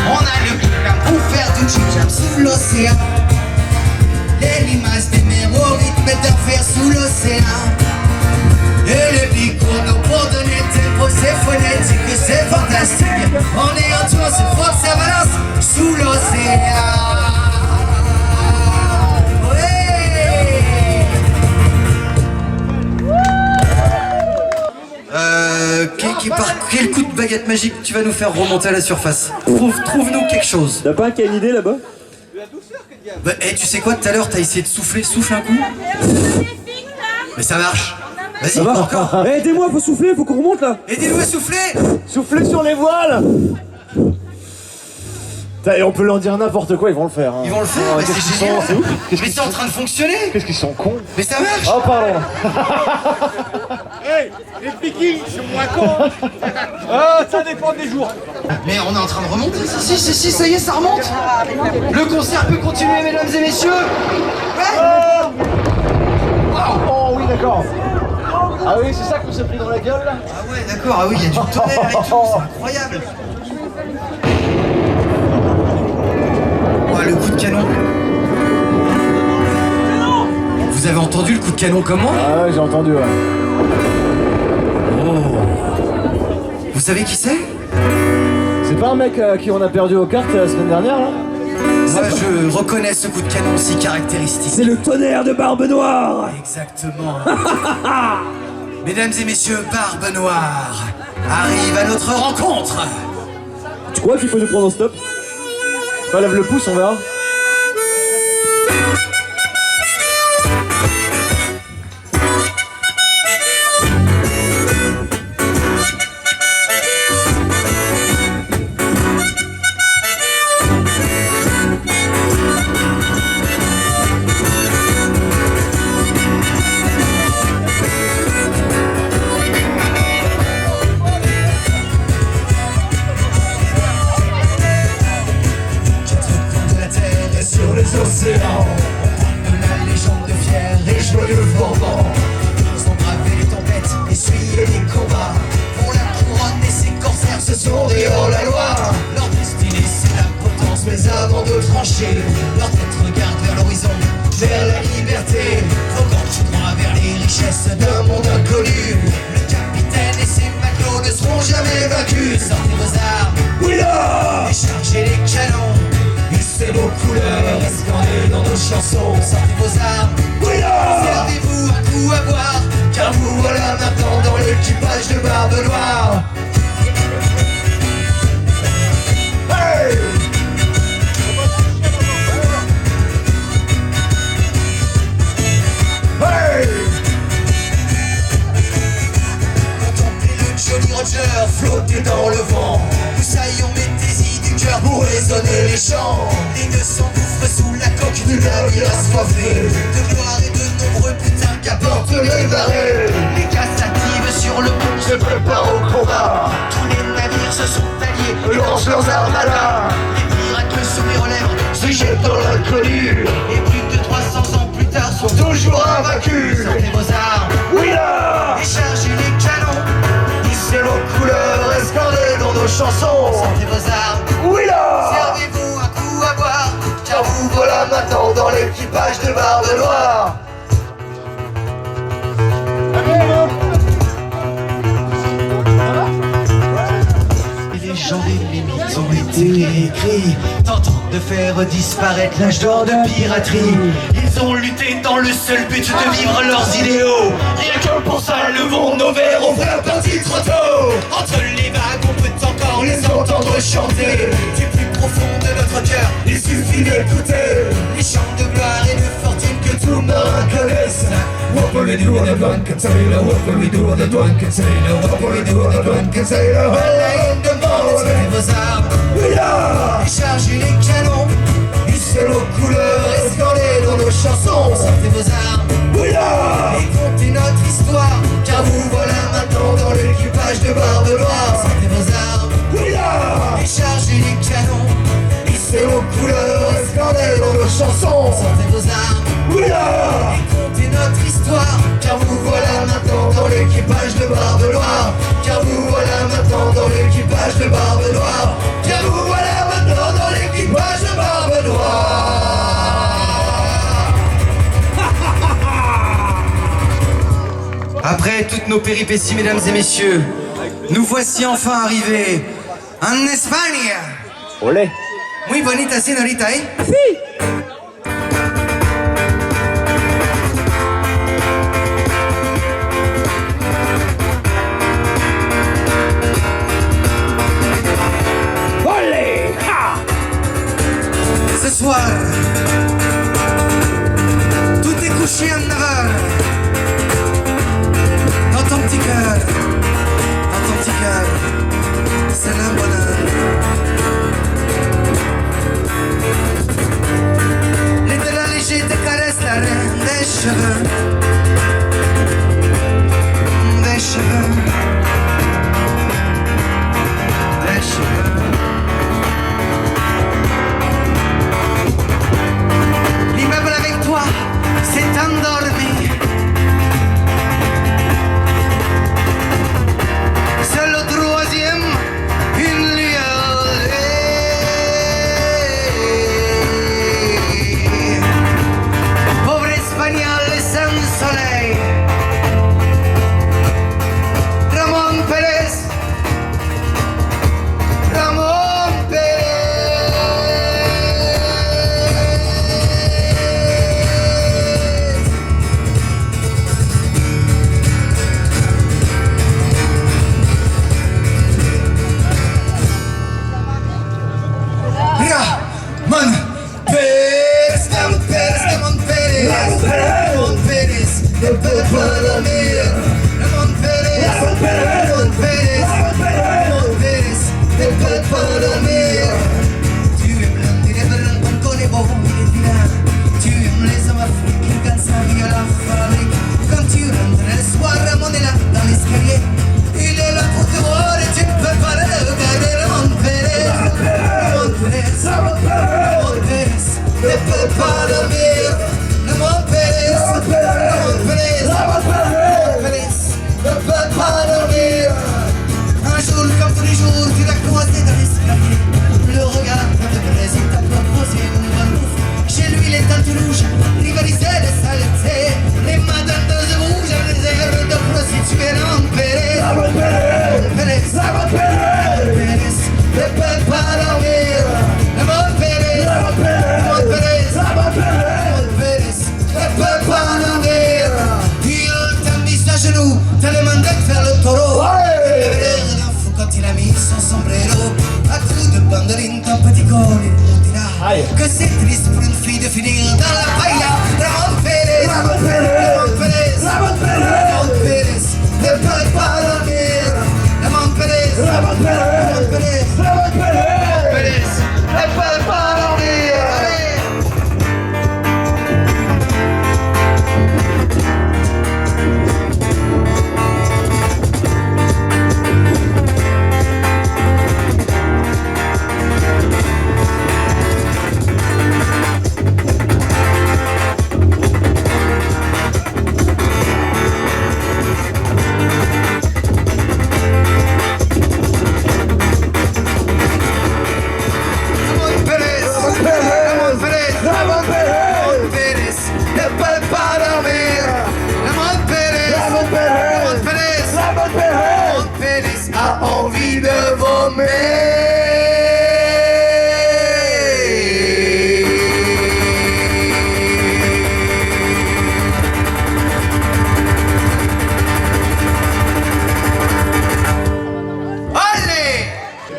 On a le clip pour faire du chip-chap sous l'océan. Les limaces des mers au rythme d'affaires sous l'océan. Et les bicours pour donner tempo, c'est phonétique, c'est fantastique. On est en tour, c'est fort, ça balance sous l'océan. Par quel coup de baguette magique tu vas nous faire remonter à la surface? Trouve-nous quelque chose. T'as pas un qui a une idée là-bas? Bah, tu sais quoi, tout à l'heure t'as essayé de souffler, souffle un coup. Mais ça marche. Vas-y, encore. Aidez-moi, faut souffler, faut qu'on remonte là. Aidez-nous à souffler. Soufflez sur les voiles. Et on peut leur dire n'importe quoi, ils vont le faire. Hein. Ils vont le faire, mais c'est génial. Mais c'est en train de fonctionner. Qu'est-ce qu'ils sont cons. Mais ça marche. Oh pardon. Hey, les vikings sont moins cons. Ah, ça dépend des jours. Mais on est en train de remonter. Si, ça y est, ça remonte. Le concert peut continuer, mesdames et messieurs. Ouais. Oh oui, d'accord. Ah oui, c'est ça qu'on s'est pris dans la gueule là. Ah ouais, d'accord. Ah oui, il y a du tonnerre et tout. C'est incroyable. Oh, le coup de canon. Vous avez entendu le coup de canon comment? Ah ouais, j'ai entendu, ouais. Oh. Vous savez qui c'est? C'est pas un mec à qui on a perdu aux cartes la semaine dernière, là? Moi, je reconnais ce coup de canon si caractéristique. C'est le tonnerre de Barbe Noire. Exactement. Mesdames et messieurs, Barbe Noire arrive à notre rencontre. Tu crois qu'il faut nous prendre en stop? Bah, lève le pouce, on verra. Océans, de la légende de fier et joyeux Bourbon. Ils ont bravé les tempêtes, essuyé les combats. Pour la couronne et ses corsaires se sont des hors-la-loi. Leur destinée c'est la potence, mais avant de trancher, leur tête regarde vers l'horizon, vers la liberté. Quand tu crois vers les richesses d'un monde inconnu, le capitaine et ses matelots ne seront jamais vaincus. Sortez vos armes, oui là, et chargez les canons. C'est nos couleurs, escandées dans nos chansons. Sortez vos armes, oui là. Servez-vous un coup à boire, car vous voilà maintenant dans l'équipage de Barbe Noire. Hey! Hey! Contemplez le Jolly Roger flotter dans le vent. Moussaillon, mettez-y du cœur pour résonner les chants. Les deux s'engouffrent sous la coque Du navire assoiffé, de gloire et de nombreux putains porte les barrés. Les cassatives sur le pont Se prépare au combat, tous les navires se sont alliés. lancent leurs armadas, Les pirates, le sourire aux lèvres, se jettent dans l'inconnu, et plus de 300 ans plus tard sont toujours invaincus. sortez vos armes Oui là, et chargez les canons. hissez vos couleurs et scandez dans nos chansons. Sortez vos armes, Oui là, servez-vous un coup à boire, car vous voilà maintenant dans l'équipage de Barbe Noire. Et les gens des limites ont été écrits, tentant de faire disparaître l'âge d'or de piraterie. Ils ont lutté dans le seul but de vivre leurs idéaux. Rien que pour ça, levons nos verres, on fait partie trop tôt. Entre les vagues, on peut encore On les entendre chanter, du plus profond de notre cœur. il suffit d'écouter Les chants de gloire et de fortune que tout le monde connaisse. What will we do with the drunken sailor? What will we do with the drunken sailor? What will we do with the drunken sailor? in the morning. Sortez vos armes Oui là, et chargez les canons. hissez nos couleurs et scandez dans nos chansons. Sortez vos armes Oui là, et contez notre histoire, car vous voilà maintenant dans l'équipage de Barbe Noire. Sortez vos armes oui là, et chargez les canons. hissez nos couleurs et scandez dans nos chansons. Sortez vos armes Oui là, et contez notre histoire, car vous voilà maintenant dans l'équipage de Barbe Noire. Car vous voilà maintenant dans l'équipage de Barbe Noire. Car vous voilà maintenant dans l'équipage de Barbe Noire. Après toutes nos péripéties, mesdames et messieurs, nous voici enfin arrivés en Espagne. Olé. Muy bonita señorita, ¿eh? Olé. Ha. Ce soir, tout est couché en aval. Dans ton petit cœur, c'est le bonheur. Les de la léger te caressent la reine des cheveux. Des cheveux. Des cheveux. L'immeuble avec toi s'est endormi. C'est le troisième, une lueur. Pauvre espagnol sans soleil. Ramón Pérez. Ramón Pérez. Ramón Pérez, Ramón Pérez, Ramón Pérez, Ramón Pérez, ne peut pas dormir. Ramón Pérez, Ramón Pérez, Ramón Pérez, ne peut pas dormir. Tu aimes l'homme, il est blanc, on connaît beau, il est vilain. Tu aimes les hommes africains, quand ça vient à la fabrique. Quand tu rentres le soir, Ramón est là, dans l'escalier. Il est là pour te voir et tu ne peux pas le regarder. Ramón Pérez, Ramón Pérez, Ramón Pérez, ne peut pas dormir. Ramón Pérez, Ramón Pérez, Ramón Pérez, ne peut pas dormir. Un jour, comme tous les jours, tu l'as croisé dans l'escalier. Le regard de Pérez, il t'a proposé une bonne bouffe. Chez lui, les teintes rouges rivalisaient les saletés. Les madames de rouge, les airs de prostituées. Ramón Pérez, Ramón Pérez, Ramón Pérez, ne peut pas dormir. Ramón Pérez, Ramón Pérez, Ramón Pérez, ne peut pas dormir. Il t'a mis à genoux, t'a demandé de faire le taureau. Il avait l'air d'un fou quand il a mis son sombrero. À coups de bandoline, ton petit col, il nous dira que c'est triste pour une fille de finir dans la paella. Ramón Pérez, Ramón Pérez, Ramón Pérez, ne peut pas dormir. Ramón Pérez, Ramón Pérez, Ramón Pérez,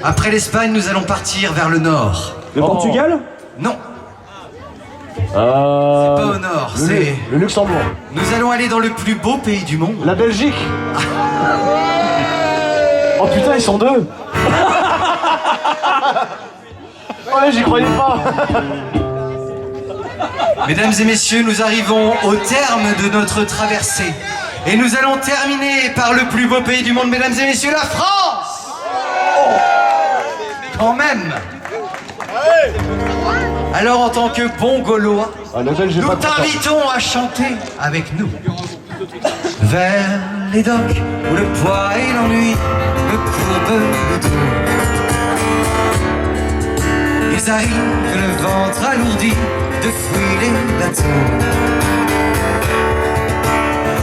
Après l'Espagne, nous allons partir vers le nord. Le Portugal? Non, pas au nord, c'est... Le Luxembourg. Nous allons aller dans le plus beau pays du monde. La Belgique. Oh putain, ils sont deux. Ouais, j'y croyais pas. Mesdames et messieurs, nous arrivons au terme de notre traversée. Et nous allons terminer par le plus beau pays du monde, mesdames et messieurs, la France! Quand même! Alors, en tant que bon Gaulois, nous t'invitons à chanter avec nous. Vers les docks où le poids et l'ennui me courbent le dos. Ils arrivent que le ventre alourdi de fouiller les bateaux.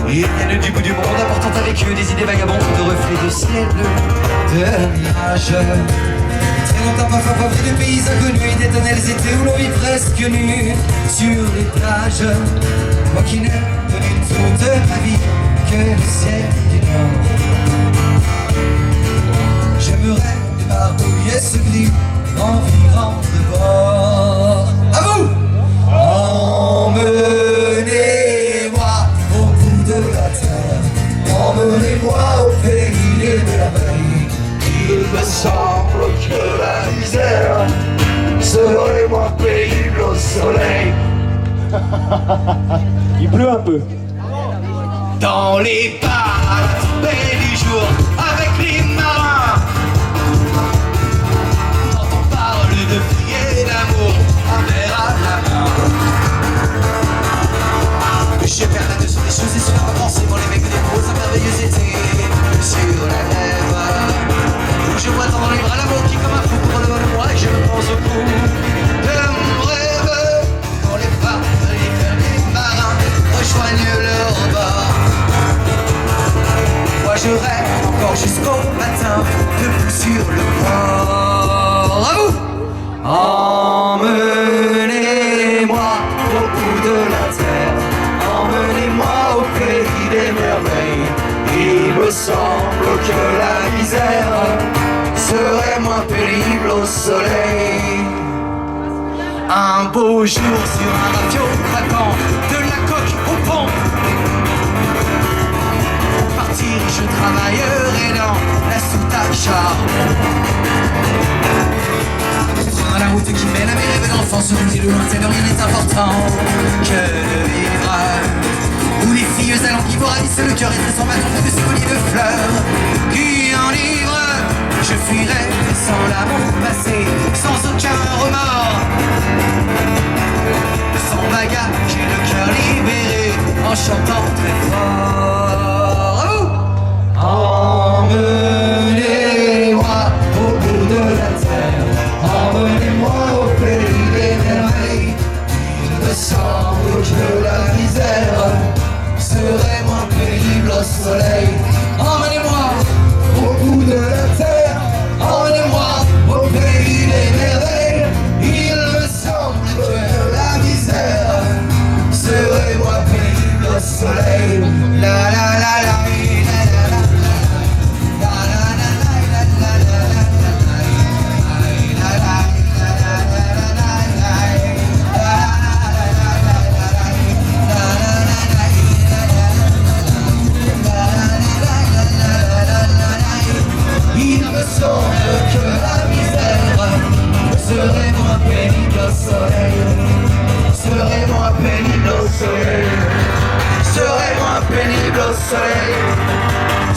Ils viennent du bout du monde apportant avec eux des idées vagabondes de reflets de ciel bleu, de nuages. Très longtemps parfois pas vu de pays inconnus, d'éternels étés où l'on vit presque nu sur les plages. Moi qui n'ai connu toute ma vie que le ciel du nord. J'aimerais débarbouiller ce gris en virant de bord. À vous! Emmenez-moi au bout de la terre, emmenez-moi au pays des merveilles. Il me semble que la misère serait moins pénible au soleil. Il pleut un peu. Dans les bars à la tombée du jour, avec les marins, quand on parle de prier d'amour, un verre à la main. Je perds la sur des choses et sur la pensée, bon les mecs déposent un merveilleux été sur la lèvre. Où je vois dans les bras l'amour qui comme un fou pour le moi et je me pense au cou de mon rêve. Quand les femmes, les cœurs des marins rejoignent leur bord. Moi je rêve encore jusqu'au matin, debout sur le port. À vous! Emmenez-moi au bout de la terre, emmenez-moi au pays des merveilles. Il me semble que la misère serait moins pénible au soleil. Un beau jour sur un raviot craquant, de la coque au pont. Pour partir, je travaillerai dans la soute à charbon. Prends la route qui mène à mes rêves d'enfant sur une île lointaine, rien n'est important que de vivre. Où les filles allants qui vous ravissent le cœur et très sans bâton de ce collier de fleurs qui enivrent. Je fuirai sans l'amour passé, sans aucun remords, sans bagage et le cœur libéré, en chantant très fort. Emmenez-moi au bout de la terre, emmenez-moi au pays des merveilles. Il me semble que la misère serait moins pénible au soleil. Emmenez-moi au bout de la terre, emmenez-moi au pays des merveilles. Il me semble que la misère serait moins pénible au soleil. La la la la la la la. Il me semble que la misère serait moins pénible au soleil, serait moins pénible au soleil, serait moins pénible au soleil,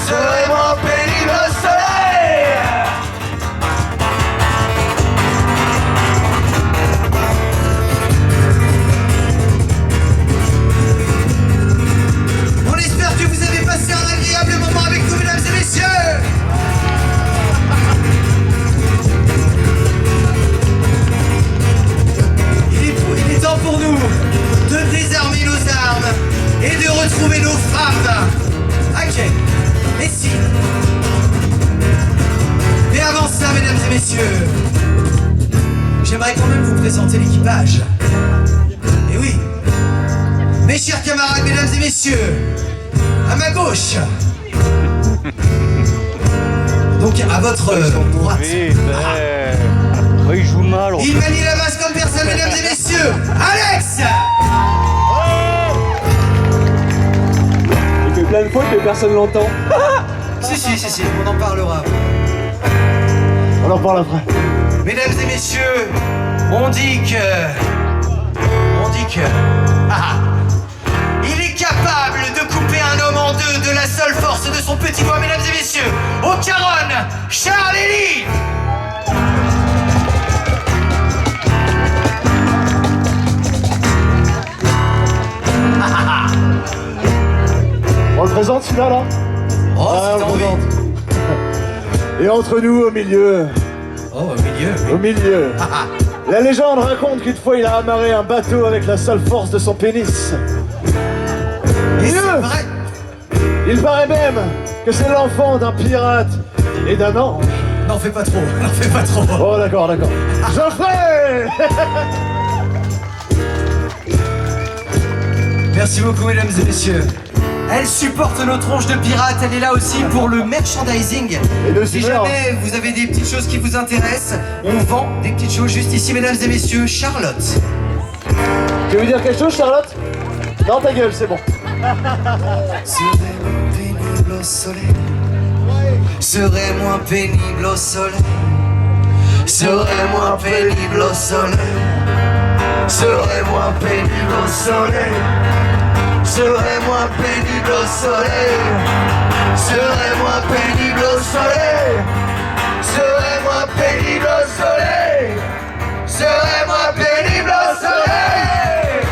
serait moins pénible au soleil. On espère que vous avez passé un agréable moment avec nous, mesdames et messieurs. Il est temps pour nous de désarmer nos armes et de retrouver nos femmes. Ok, et si. Mais avant ça, mesdames et messieurs, j'aimerais quand même vous présenter l'équipage. Et oui, mes chers camarades, mesdames et messieurs, à ma gauche. Donc à votre droite. Il joue mal. Il manie la basse comme personne, mesdames et messieurs. Alex! Il fait plein de fautes mais personne l'entend. Si, on en parlera. On en parle après. Mesdames et messieurs, on dit que... il est capable de couper un homme en deux de la seule force de son petit doigt, mesdames et messieurs. Au Caron, Charles Elie. On le présente celui-là là? Oh, Ah, c'est on le envie. présente. Et entre nous, au milieu, Oh, au milieu. au milieu, la légende raconte qu'une fois il a amarré un bateau avec la seule force de son pénis. Et c'est Mieux, vrai. il paraît même que c'est l'enfant d'un pirate et d'un ange. N'en fais pas trop, n'en fais pas trop. Oh d'accord. Geoffrey. Merci beaucoup, mesdames et messieurs. Elle supporte nos tronches de pirates, elle est là aussi pour le merchandising. Et de Si Silver. jamais vous avez des petites choses qui vous intéressent, on vend des petites choses juste ici, mesdames et messieurs. Charlotte. Tu veux dire quelque chose, Charlotte? Non, ta gueule, c'est bon. Serait moins pénible au soleil. Serait moins pénible au soleil. Serait moins pénible au soleil. Serait moins pénible au soleil. Serait moins pénible au soleil. Serait moins pénible au soleil. Serait moins pénible au soleil. Serait moins pénible au soleil.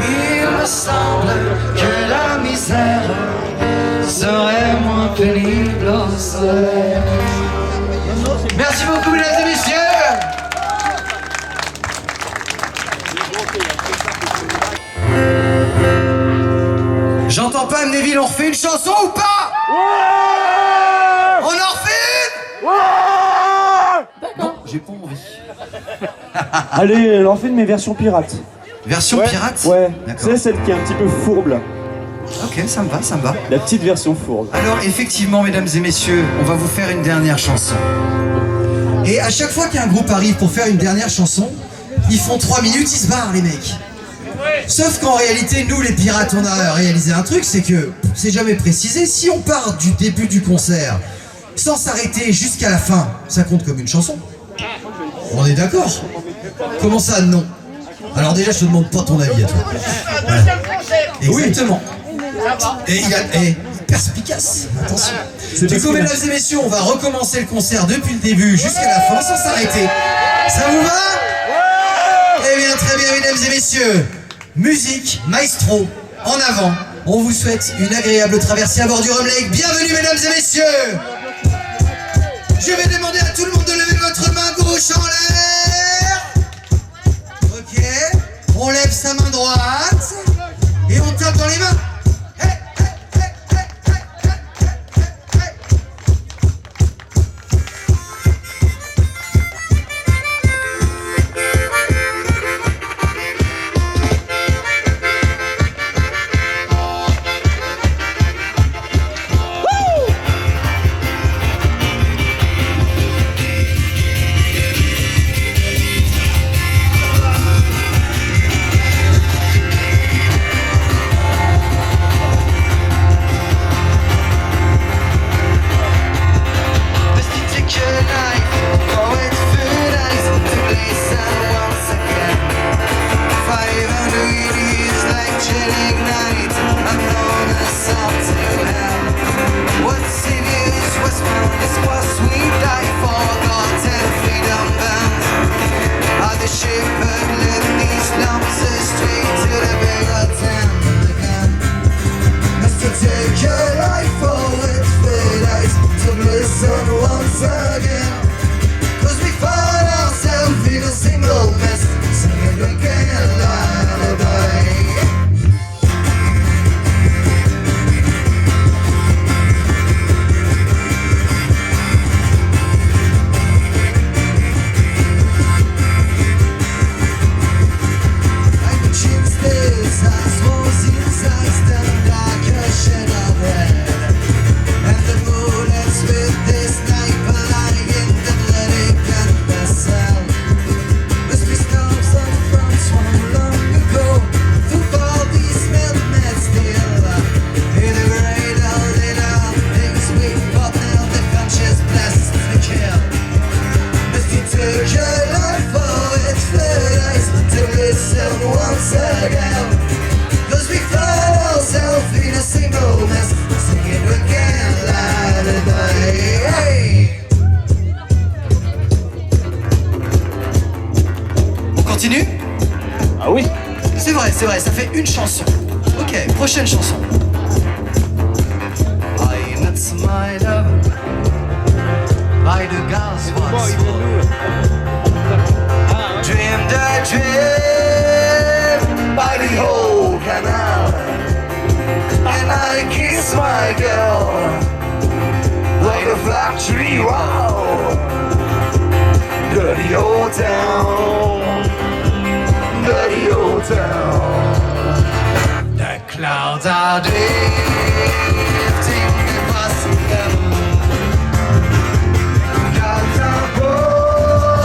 Il me semble que la misère serait moins pénible au soleil. Merci beaucoup, mesdames et messieurs. J'entends pas, Neville, on refait une chanson ou pas? On en refait une? Non, j'ai pas envie. Allez, l'en fait de mes versions pirates. Version pirate? Ouais, D'accord. c'est celle qui est un petit peu fourbe là. Ok, ça me va, ça me va. La petite version fourbe. Alors effectivement, mesdames et messieurs, on va vous faire une dernière chanson. Et à chaque fois qu'un groupe arrive pour faire une dernière chanson, ils font 3 minutes, ils se barrent les mecs. Sauf qu'en réalité, nous les pirates, on a réalisé un truc, c'est que, c'est jamais précisé, si on part du début du concert sans s'arrêter jusqu'à la fin, ça compte comme une chanson. On est d'accord? Comment ça, non? Alors déjà, je te demande pas ton avis à toi. Voilà. Exactement. Et il a... perspicace, attention. Du coup, mesdames et messieurs, on va recommencer le concert depuis le début jusqu'à la fin sans s'arrêter. Ça vous va? Eh bien, très bien, mesdames et messieurs. Musique, maestro, en avant. On vous souhaite une agréable traversée à bord du Rum Lake. Bienvenue, mesdames et messieurs. Je vais demander à tout le monde de lever votre main gauche en l'air. Ok. On lève sa main droite. Et on tape dans les mains. Hey, hey, hey, hey, hey, hey, hey, hey. roses was inside stand like a shed of red. And the bullets with this sniper lying in the bloody gun vessel. Must be snows on France from long ago. Football these smelled mad still. In the great old little things we fought now the conscious blessed to kill. Must he took your life for its third eyes to listen once again. Cause we find ourselves in a single mess, singing again loud and hey. On continue? Ah oui. C'est vrai, ça fait une chanson. Ok, prochaine chanson. I met my love by the gas once more. Dreamed a dream by the old canal. And I kissed my girl like a factory, wow. Dirty old town, dirty old town. The clouds are drifting across the heaven. Clouds are rolling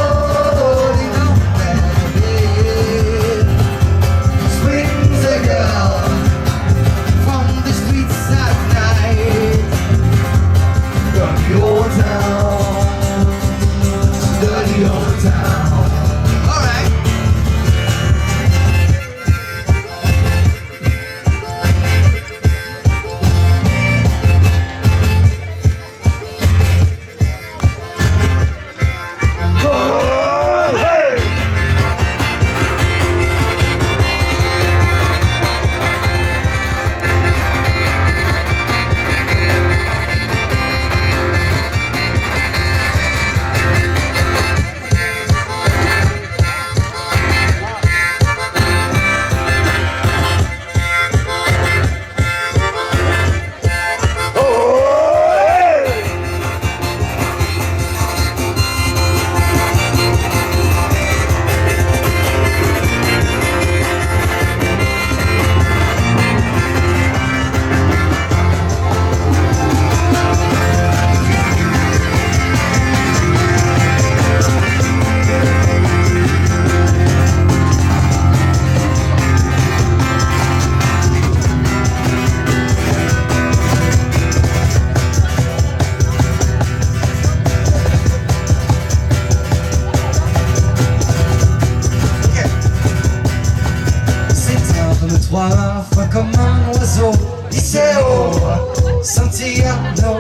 up there. Swings a girl from the streets at night. Dirty old town, dirty old town. All right. Fois comme un oiseau, Iseo, Santiano,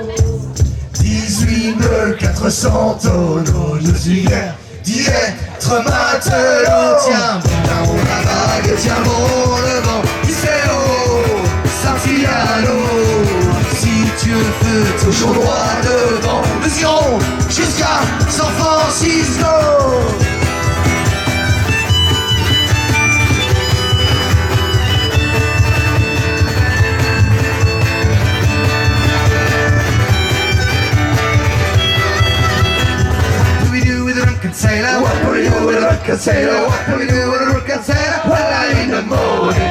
18 400 tonneaux, je suis fier d'y être matelot. Tiens bon la vague, tiens bon le vent, Iseo, Santiano, si tu veux toujours droit devant, nous irons jusqu'à San Francisco. Sailor, what will you do with a drunken sailor? What will you do with a drunken sailor? Well, I'm in the morning.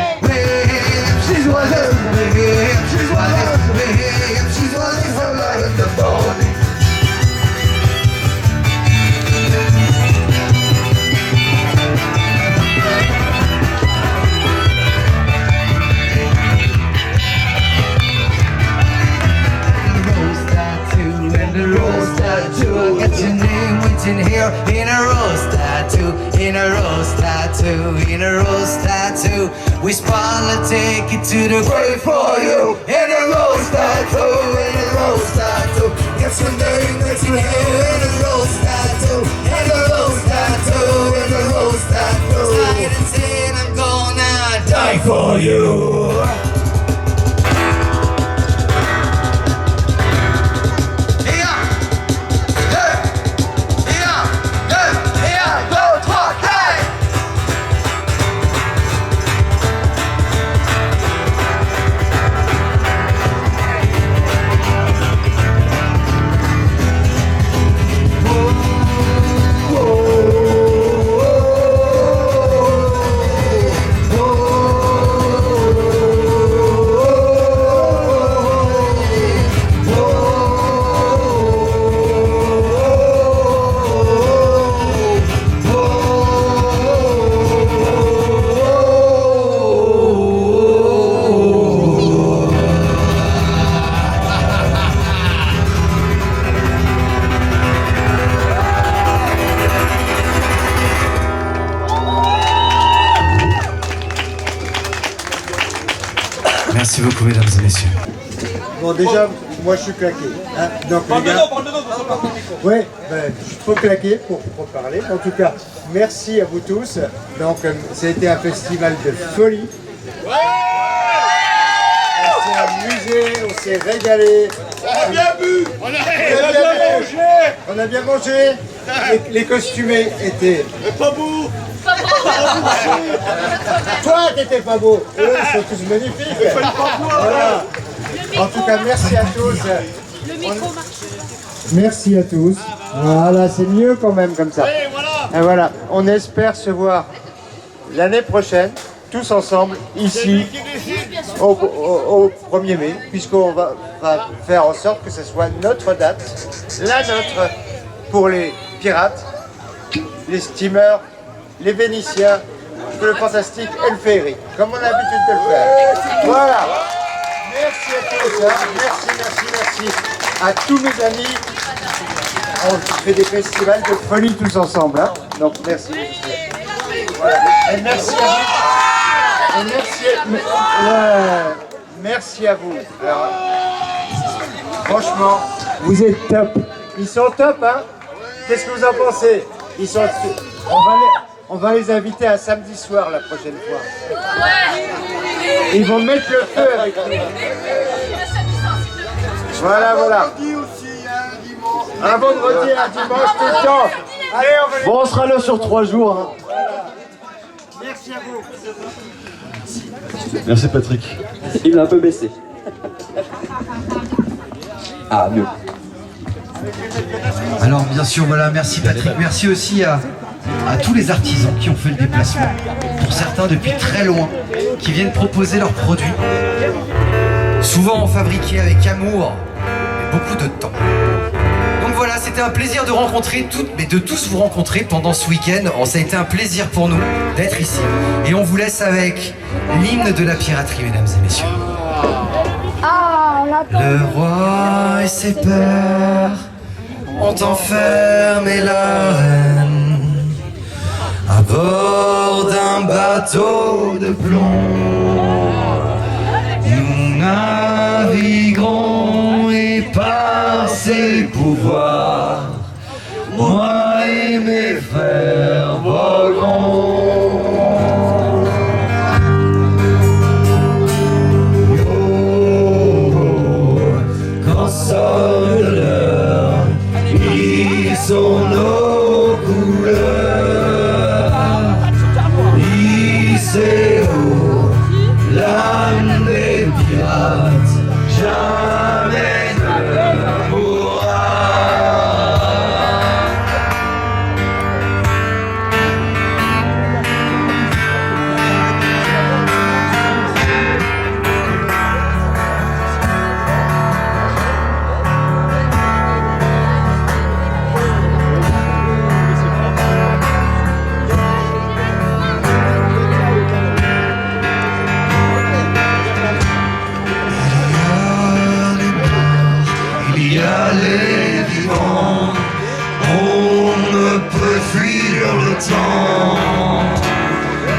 She's one of me. She's one of me. She's one of me in the morning. Rose tattoo and the rose tattoo. I'll get your name written here in a rose tattoo, in a rose tattoo, in a rose tattoo. We spotlight take it to the grave for you. In a rose tattoo, in a rose tattoo. Get your name written here in a rose tattoo, in a rose tattoo, in a rose tattoo. Tired and saying I'm gonna die for you. Merci beaucoup, mesdames et messieurs. Bon, déjà, moi je suis claqué. Hein. Donc, les gars, ouais, ben, je suis trop claqué pour parler. En tout cas, merci à vous tous. Donc, ça a été un festival de folie. On s'est amusé, on s'est régalé. On a bien bu. On a bien mangé. On a bien mangé. Les costumés étaient Pas beau. Toi, t'étais pas beau. Eux, ils sont tous magnifiques. Voilà. En tout cas, merci à tous. Merci à tous. Voilà, c'est mieux quand même comme ça. Et voilà, on espère se voir l'année prochaine, tous ensemble, ici, au 1er mai, puisqu'on va faire en sorte que ce soit notre date, la nôtre, pour les pirates, les steamers, les Vénitiens, le fantastique et le féerique, comme on a l'habitude de le faire. Voilà. Merci à tous, hein. Merci à tous mes amis. On fait des festivals de folie tous ensemble, hein. Donc merci. Voilà. Et merci à vous. Et merci à vous. Alors, franchement, vous êtes top. Ils sont top, hein. Qu'est-ce que vous en pensez? Ils sont. On va les inviter un samedi soir la prochaine fois. Ils vont mettre le feu avec nous. Voilà. Un vendredi, un dimanche, tout le temps. Allez, on va les... Bon, on sera là sur 3 jours. Hein. Merci à vous. Merci Patrick. Il l'a un peu baissé. Ah, mieux. Alors bien sûr, voilà, merci Patrick, merci aussi à tous les artisans qui ont fait le déplacement, pour certains depuis très loin, qui viennent proposer leurs produits, souvent fabriqués avec amour et beaucoup de temps. Donc voilà, c'était un plaisir de rencontrer de tous vous rencontrer pendant ce week-end. Ça a été un plaisir pour nous d'être ici. Et on vous laisse avec l'hymne de la piraterie, mesdames et messieurs. Le roi et ses pairs ont enfermé la reine à bord d'un bateau de plomb. Nous naviguerons et par ses pouvoirs, moi et mes frères volerons. Quand sonne l'heure, ils sont nos couleurs. Hissez haut l'âme des pirates, jamais ne mourra. Il y a les vivants, on ne peut fuir le temps.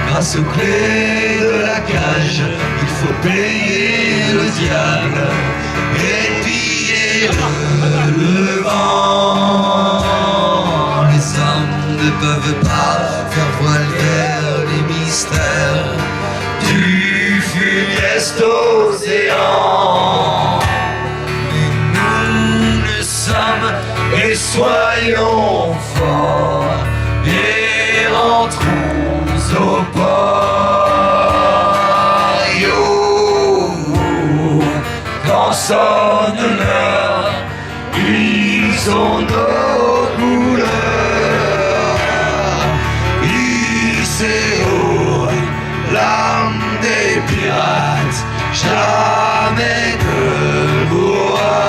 Grâce aux clés de la cage, il faut payer le diable et piller le vent. Les hommes ne peuvent pas faire voile vers les mystères du funeste océan. Et soyons forts et rentrons au port. Yo, quand sonne l'heure, ils ont nos couleurs. Hissez haut l'âme des pirates, jamais ne mourra.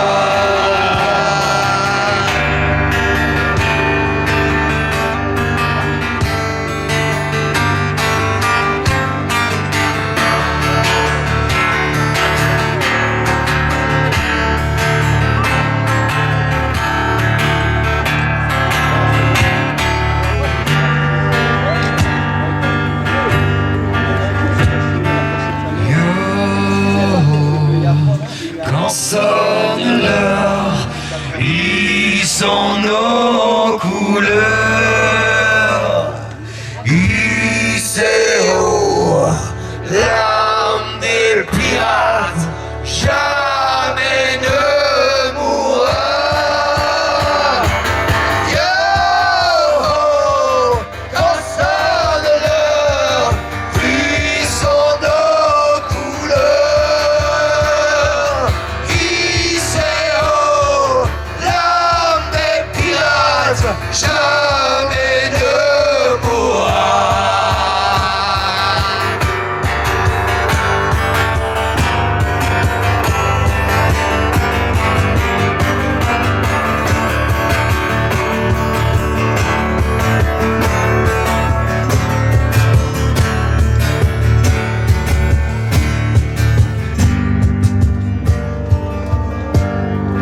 sont nos couleurs. ICO, l'âme des pirates, jamais ne mourra. Yo, quand sonne l'heure, puis sont nos couleurs. ICO, l'âme des pirates, jamais ne mourra.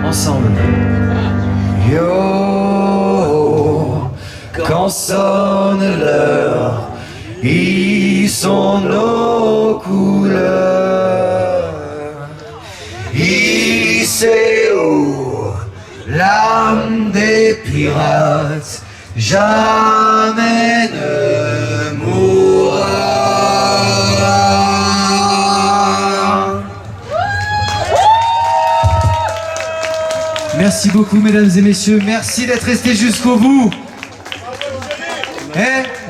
Ensemble. Yo, quand sonne l'heure, ils sont nos couleurs. ICO, l'âme des pirates, jamais ne mourra. Merci beaucoup mesdames et messieurs, merci d'être restés jusqu'au bout.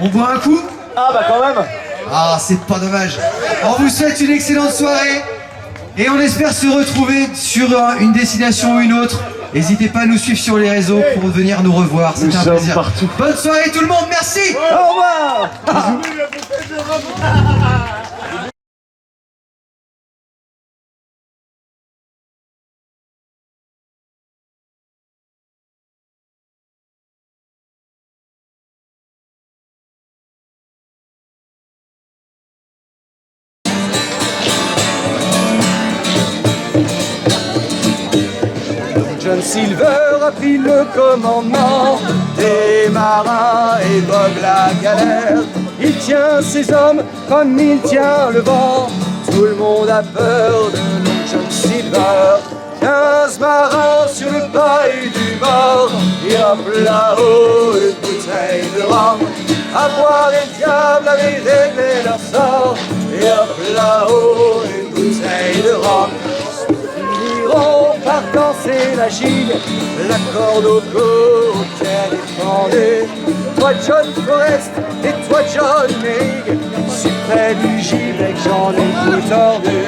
On boit un coup? Ah bah quand même. Ah, c'est pas dommage. On vous souhaite une excellente soirée et on espère se retrouver sur une destination ou une autre. N'hésitez pas à nous suivre sur les réseaux pour venir nous revoir, c'était un plaisir. Partout. Bonne soirée tout le monde, merci. Au revoir. John Silver a pris le commandement des marins et vogue la galère. Il tient ses hommes comme il tient le vent. Tout le monde a peur de Long John Silver. 15 marins sur le paille du bord. Et hop là-haut, une bouteille de rhum. À boire les diables avaient réglé leur sort. Et hop là-haut, une bouteille de rhum. Par danser la gigue, la corde au cou auquel est pendue. Toi John Forrest et toi John Meig, si près du gibet que j'en ai tout tordu.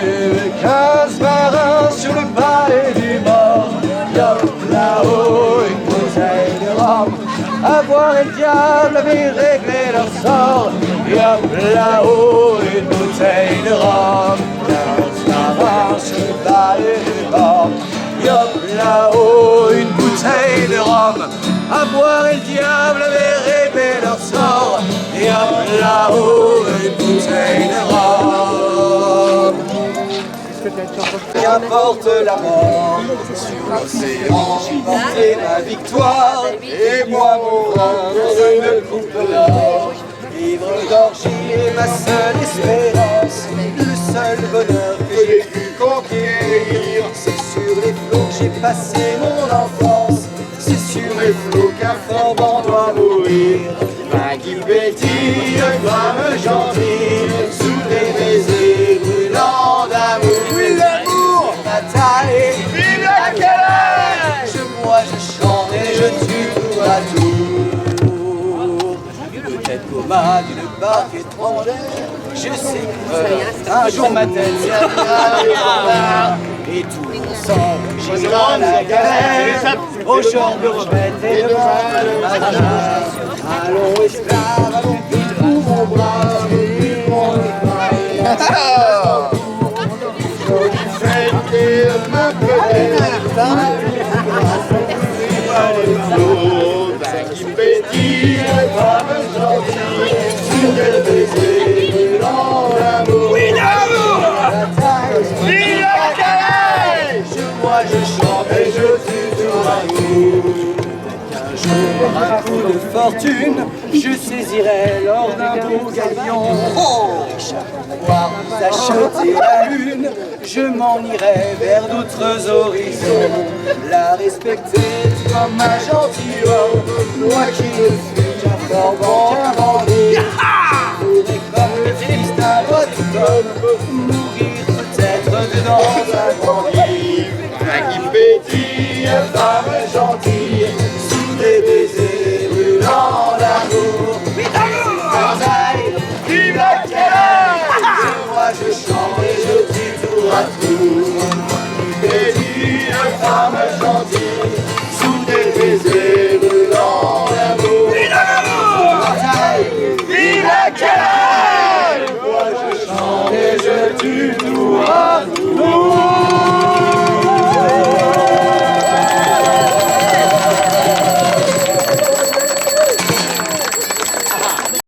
15 marins sur le palais du mort. Yop là-haut, une bouteille de rhum. À boire et le diable avait réglé leur sort. Yop là-haut, une bouteille de rhum. 15 marins sur le palais du mort. Yop là-haut, une bouteille de rhum. À boire et le diable avait réglé leur sort. Yop là-haut, une bouteille de rhum. Qu'importe la mort, sur l'océan, j'ai porté ma victoire. Et moi mon rang dans une coupe d'or. Vivre d'orgie est ma seule espérance. Le seul bonheur que j'ai pu conquérir, c'est sur les flots que j'ai passé mon enfance. C'est sur les flots qu'un flambant doit mourir. Maggie Betty, une femme gentille, soulevez mes ailes brûlant d'amour. Oui, l'amour, Nathalie, vive la calèche. Moi je chante et je tue tour à tour. Peut-être qu'au mât d'une barque étrangère, je sais qu'un jour ma tête servira de standard. Et tout ensemble, j'ira la galère, au genre de retraite et de mal. Allons esclaves, allons vite pour mon bras, vite pour mon Moi je chante et je tue sur un coup. Qu'un jour, par un coup de fortune, je saisirai l'or d'un beau galion. Chaque fois d'acheter la lune, je m'en irai vers d'autres horizons. La respecter comme un gentilhomme, moi qui ne suis qu'un forban, qu'un bandit. Je voudrais comme le fils d'un petit homme, mourir peut-être dedans un grand livre. Un qui pétille, femme gentille.